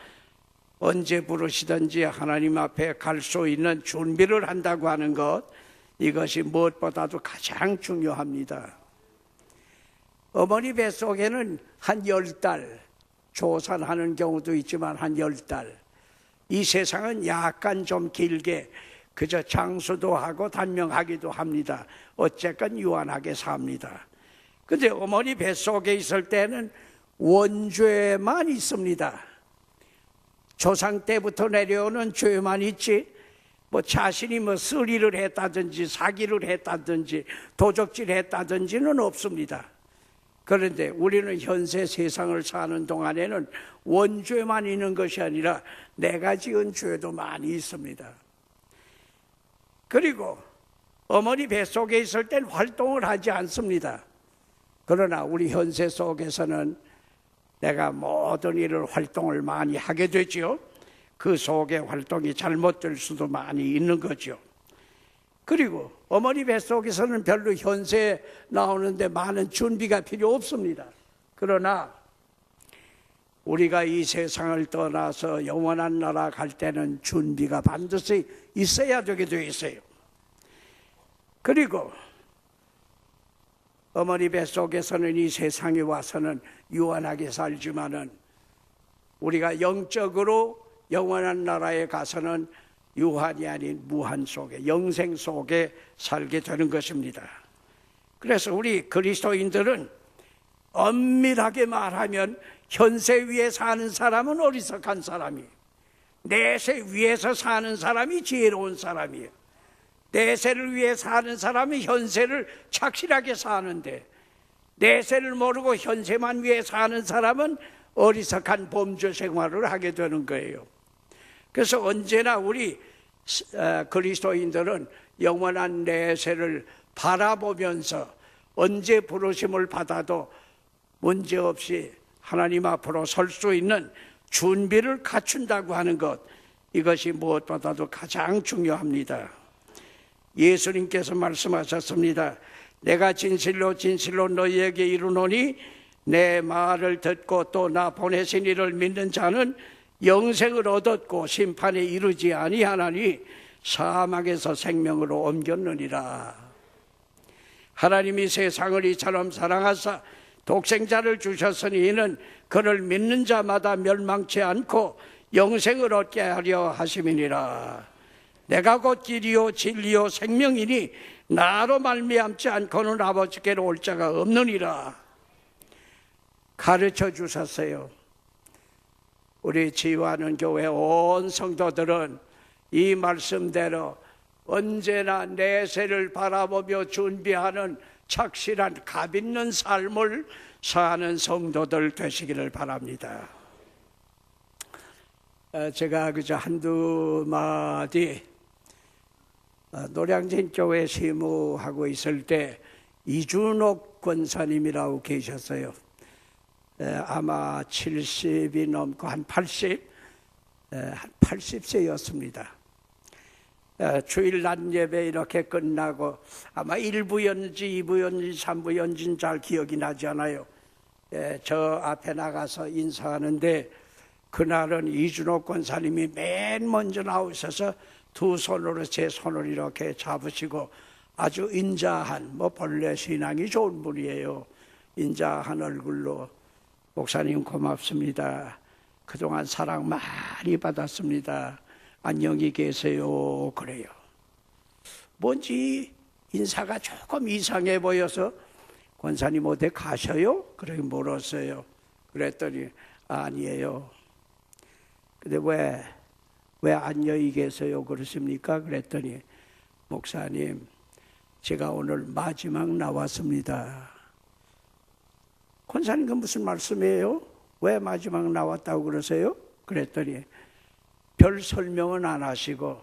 언제 부르시든지 하나님 앞에 갈 수 있는 준비를 한다고 하는 것, 이것이 무엇보다도 가장 중요합니다. 어머니 뱃속에는 한 10달, 조산하는 경우도 있지만 한 10달, 이 세상은 약간 좀 길게 그저 장수도 하고 단명하기도 합니다. 어쨌건 유한하게 삽니다. 그런데 어머니 뱃속에 있을 때는 원죄만 있습니다. 조상 때부터 내려오는 죄만 있지 뭐 자신이 뭐 쓰리를 했다든지 사기를 했다든지 도적질 했다든지는 없습니다. 그런데 우리는 현세 세상을 사는 동안에는 원죄만 있는 것이 아니라 내가 지은 죄도 많이 있습니다. 그리고 어머니 뱃속에 있을 땐 활동을 하지 않습니다. 그러나 우리 현세 속에서는 내가 모든 일을 활동을 많이 하게 되죠. 그 속에 활동이 잘못될 수도 많이 있는 거죠. 그리고 어머니 뱃속에서는 별로 현세에 나오는데 많은 준비가 필요 없습니다. 그러나 우리가 이 세상을 떠나서 영원한 나라 갈 때는 준비가 반드시 있어야 되게 되어 있어요. 그리고 어머니 뱃속에서는 이 세상에 와서는 유한하게 살지만은 우리가 영적으로 영원한 나라에 가서는 유한이 아닌 무한 속에, 영생 속에 살게 되는 것입니다. 그래서 우리 그리스도인들은 엄밀하게 말하면 현세 위에 사는 사람은 어리석한 사람이에요. 내세 위에서 사는 사람이 지혜로운 사람이에요. 내세를 위해 사는 사람이 현세를 착실하게 사는데 내세를 모르고 현세만 위해 사는 사람은 어리석한 범죄 생활을 하게 되는 거예요. 그래서 언제나 우리 그리스도인들은 영원한 내세를 바라보면서 언제 부르심을 받아도 문제없이 하나님 앞으로 설 수 있는 준비를 갖춘다고 하는 것, 이것이 무엇보다도 가장 중요합니다. 예수님께서 말씀하셨습니다. 내가 진실로 진실로 너희에게 이르노니 내 말을 듣고 또 나 보내신 이를 믿는 자는 영생을 얻었고 심판에 이르지 아니하나니 사망에서 생명으로 옮겼느니라. 하나님이 세상을 이처럼 사랑하사 독생자를 주셨으니 이는 그를 믿는 자마다 멸망치 않고 영생을 얻게 하려 하심이니라. 내가 곧 길이요 진리요 생명이니 나로 말미암지 않고는 아버지께로 올 자가 없느니라. 가르쳐 주셨어요. 우리 지휘하는 교회 온 성도들은 이 말씀대로 언제나 내세를 바라보며 준비하는 착실한 값 있는 삶을 사는 성도들 되시기를 바랍니다. 제가 그저 한두 마디 노량진 교회 시무하고 있을 때 이준옥 권사님이라고 계셨어요. 아마 70이 넘고 한 80세였습니다. 주일 낮 예배 이렇게 끝나고 아마 1부였는지 2부였는지 3부였는지 잘 기억이 나지 않아요. 저 앞에 나가서 인사하는데 그날은 이준옥 권사님이 맨 먼저 나오셔서 두 손으로 제 손을 이렇게 잡으시고 아주 인자한, 본래 신앙이 좋은 분이에요. 인자한 얼굴로 목사님 고맙습니다. 그동안 사랑 많이 받았습니다. 안녕히 계세요. 그래요. 뭔지 인사가 조금 이상해 보여서 권사님 어디 가셔요? 그렇게 물었어요. 그랬더니 아니에요. 근데 왜 안녕히 계세요 그러십니까? 그랬더니 목사님 제가 오늘 마지막 나왔습니다. 권사님 그 무슨 말씀이에요? 왜 마지막 나왔다고 그러세요? 그랬더니 별 설명은 안 하시고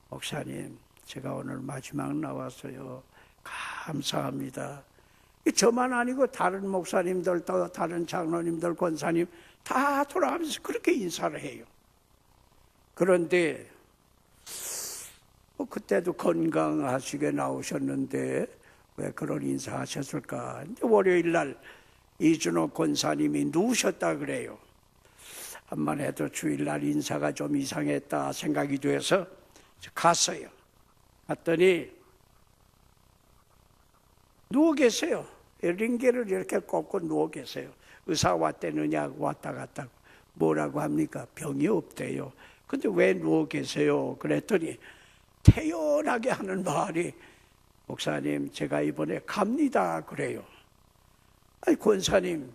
목사님 제가 오늘 마지막 나왔어요. 감사합니다. 저만 아니고 다른 목사님들 또 다른 장로님들 권사님 다 돌아가면서 그렇게 인사를 해요. 그런데 그때도 건강하시게 나오셨는데 왜 그런 인사하셨을까? 월요일 날 이준옥 권사님이 누우셨다 그래요. 암만 해도 주일날 인사가 좀 이상했다 생각이 돼서 갔어요. 갔더니 누워 계세요. 링게를 이렇게 꽂고 누워 계세요. 의사 왔대느냐 왔다 갔다 뭐라고 합니까? 병이 없대요. 근데 왜 누워 계세요? 그랬더니 태연하게 하는 말이 목사님 제가 이번에 갑니다 그래요. 아니 권사님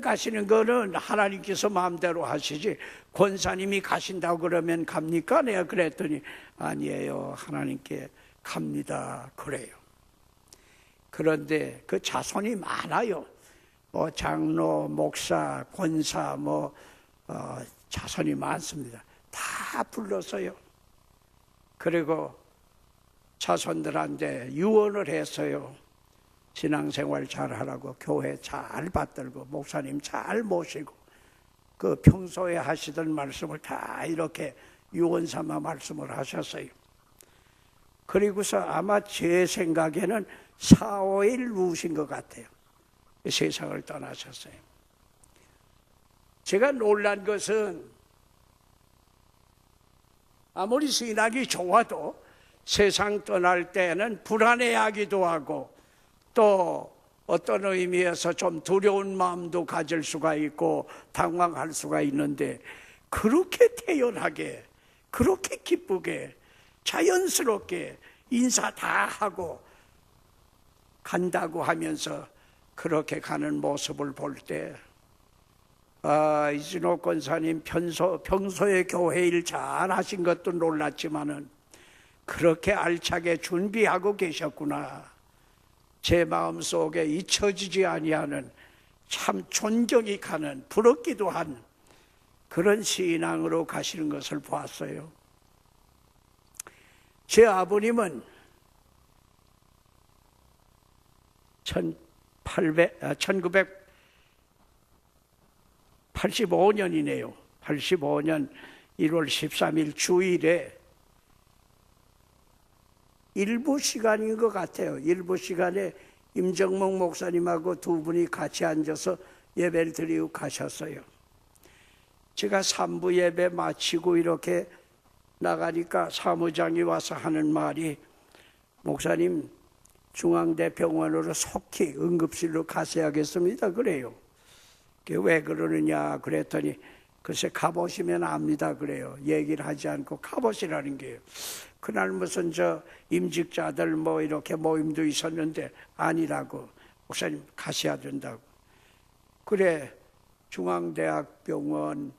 가시는 거는 하나님께서 마음대로 하시지 권사님이 가신다고 그러면 갑니까? 내가 그랬더니 아니에요. 하나님께 갑니다 그래요. 그런데 그 자손이 많아요. 장로, 목사, 권사 자손이 많습니다. 다 불렀어요. 그리고 자손들한테 유언을 했어요. 신앙생활 잘하라고 교회 잘 받들고 목사님 잘 모시고 그 평소에 하시던 말씀을 다 이렇게 유언 삼아 말씀을 하셨어요. 그리고서 아마 제 생각에는 4, 5일 누우신 것 같아요. 세상을 떠나셨어요. 제가 놀란 것은 아무리 신앙이 좋아도 세상 떠날 때는 불안해하기도 하고 또 어떤 의미에서 좀 두려운 마음도 가질 수가 있고 당황할 수가 있는데 그렇게 태연하게 그렇게 기쁘게 자연스럽게 인사 다 하고 간다고 하면서 그렇게 가는 모습을 볼 때 이준옥 권사님 평소에 교회 일 잘 하신 것도 놀랐지만은 그렇게 알차게 준비하고 계셨구나. 제 마음속에 잊혀지지 아니하는 참 존경이 가는 부럽기도 한 그런 신앙으로 가시는 것을 보았어요. 제 아버님은 1985년이네요. 85년 1월 13일 주일에 일부 시간인 것 같아요. 일부 시간에 임정목 목사님하고 두 분이 같이 앉아서 예배를 드리고 가셨어요. 제가 3부 예배 마치고 이렇게 나가니까 사무장이 와서 하는 말이, 목사님 중앙대 병원으로 속히 응급실로 가셔야겠습니다. 그래요. 왜 그러느냐 그랬더니 글쎄 가보시면 압니다. 그래요. 얘기를 하지 않고 가보시라는 게요. 그날 무슨 임직자들 뭐 이렇게 모임도 있었는데 아니라고, 목사님 가셔야 된다고. 그래, 중앙대학병원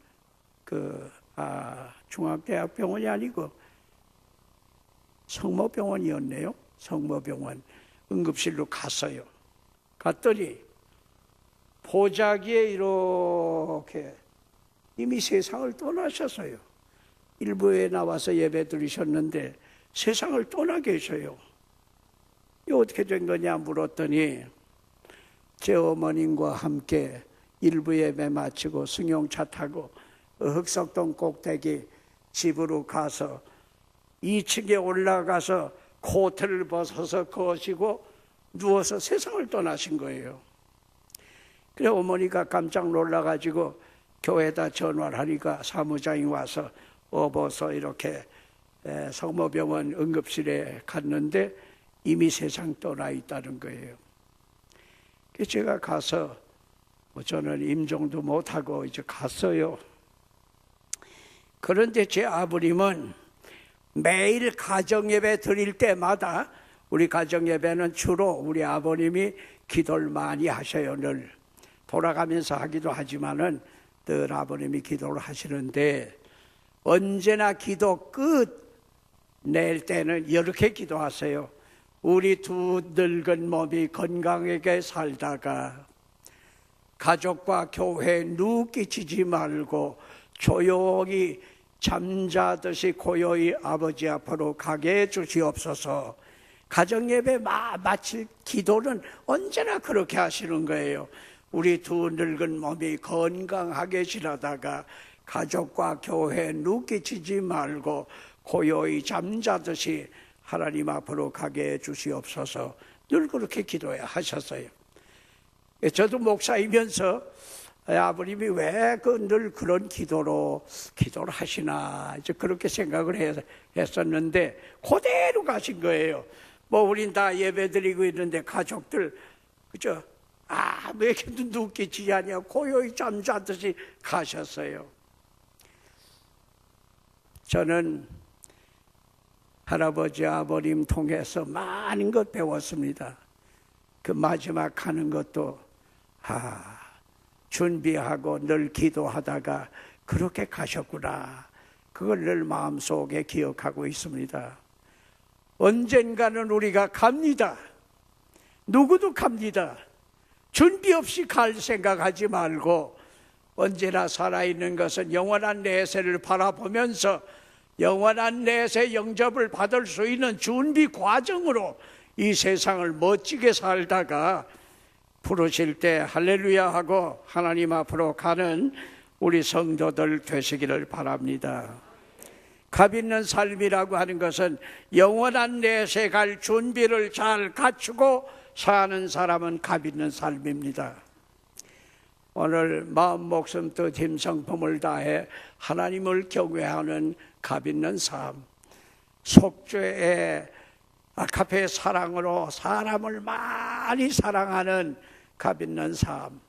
중앙대학병원이 아니고 성모병원이었네요. 성모병원 응급실로 갔어요. 갔더니 보자기에 이렇게 이미 세상을 떠나셨어요. 일부에 나와서 예배 드리셨는데 세상을 떠나 계셔요. 이 어떻게 된 거냐 물었더니 제 어머님과 함께 일부 예배 마치고 승용차 타고 흑석동 꼭대기 집으로 가서 2층에 올라가서 코트를 벗어서 거시고 누워서 세상을 떠나신 거예요. 그래 어머니가 깜짝 놀라가지고 교회에다 전화를 하니까 사무장이 와서 업어서 이렇게 성모병원 응급실에 갔는데 이미 세상 떠나 있다는 거예요. 그래서 제가 가서 저는 임종도 못하고 이제 갔어요. 그런데 제 아버님은 매일 가정예배 드릴 때마다, 우리 가정예배는 주로 우리 아버님이 기도를 많이 하셔요. 늘 돌아가면서 하기도 하지만은 늘 아버님이 기도를 하시는데 언제나 기도 끝 낼 때는 이렇게 기도하세요. 우리 두 늙은 몸이 건강하게 살다가 가족과 교회에 누 끼치지 말고 조용히 잠자듯이 고요히 아버지 앞으로 가게 해주시옵소서. 가정예배 마칠 기도는 언제나 그렇게 하시는 거예요. 우리 두 늙은 몸이 건강하게 지나다가 가족과 교회에 누 끼치지 말고 고요히 잠자듯이 하나님 앞으로 가게 해주시옵소서. 늘 그렇게 기도하셨어요. 저도 목사이면서 아버님이 왜 늘 그런 기도를 하시나 이제 그렇게 생각을 했었는데 그대로 가신 거예요. 뭐 우린 다 예배드리고 있는데 가족들 그죠? 왜 이렇게 누 끼치지 않냐 고요히 잠자듯이 가셨어요. 저는 할아버지 아버님 통해서 많은 것 배웠습니다. 그 마지막 하는 것도 준비하고 늘 기도하다가 그렇게 가셨구나. 그걸 늘 마음속에 기억하고 있습니다. 언젠가는 우리가 갑니다. 누구도 갑니다. 준비 없이 갈 생각하지 말고 언제나 살아있는 것은 영원한 내세를 바라보면서 영원한 내세 영접을 받을 수 있는 준비 과정으로 이 세상을 멋지게 살다가 부르실 때 할렐루야 하고 하나님 앞으로 가는 우리 성도들 되시기를 바랍니다. 값 있는 삶이라고 하는 것은 영원한 내세 갈 준비를 잘 갖추고 사는 사람은 값 있는 삶입니다. 오늘 마음 목숨 뜻 힘 성품을 다해 하나님을 경외하는 값 있는 삶, 속죄의 아카페 사랑으로 사람을 많이 사랑하는 값 있는 삶,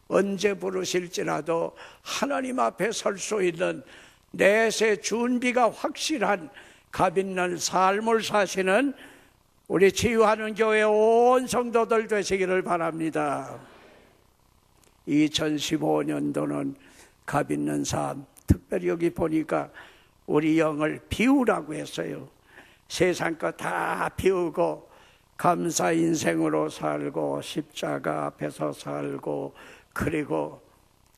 언제 부르실지라도 하나님 앞에 설 수 있는 내세 준비가 확실한 값 있는 삶을 사시는 우리 치유하는 교회 온 성도들 되시기를 바랍니다. 2015년도는 값 있는 삶, 특별히 여기 보니까 우리 영을 비우라고 했어요. 세상 것 다 비우고 감사 인생으로 살고 십자가 앞에서 살고 그리고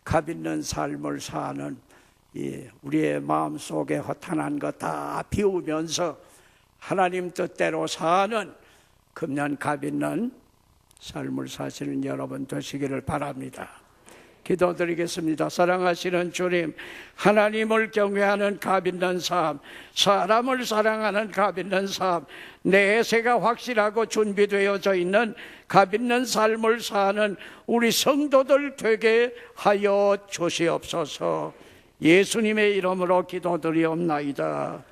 값 있는 삶을 사는 우리의 마음속에 허탄한 것 다 비우면서 하나님 뜻대로 사는 금년 값 있는 삶을 사시는 여러분 되시기를 바랍니다. 기도드리겠습니다. 사랑하시는 주님, 하나님을 경외하는 값 있는 삶, 사람을 사랑하는 값 있는 삶, 내세가 확실하고 준비되어져 있는 값 있는 삶을 사는 우리 성도들 되게 하여 주시옵소서. 예수님의 이름으로 기도드리옵나이다.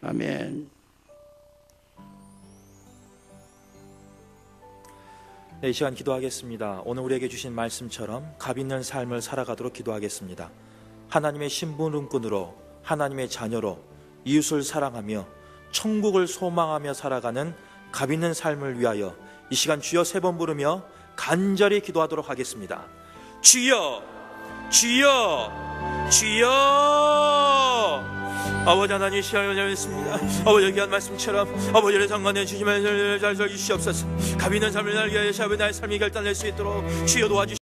아멘. 네, 이 시간 기도하겠습니다. 오늘 우리에게 주신 말씀처럼 값 있는 삶을 살아가도록 기도하겠습니다. 하나님의 신분음꾼으로, 하나님의 자녀로 이웃을 사랑하며 천국을 소망하며 살아가는 값 있는 삶을 위하여 이 시간 주여 3번 부르며 간절히 기도하도록 하겠습니다. 주여, 주여, 주여. 아버지 하나님, 시간을 열렸습니다. 아버지 귀한 말씀처럼 아버지를 상관해 주시면 잘 주시옵소서. 값 있는 삶을 살기 위해 아버지 나의 삶이 결단될 수 있도록 주여 도와주시옵소서.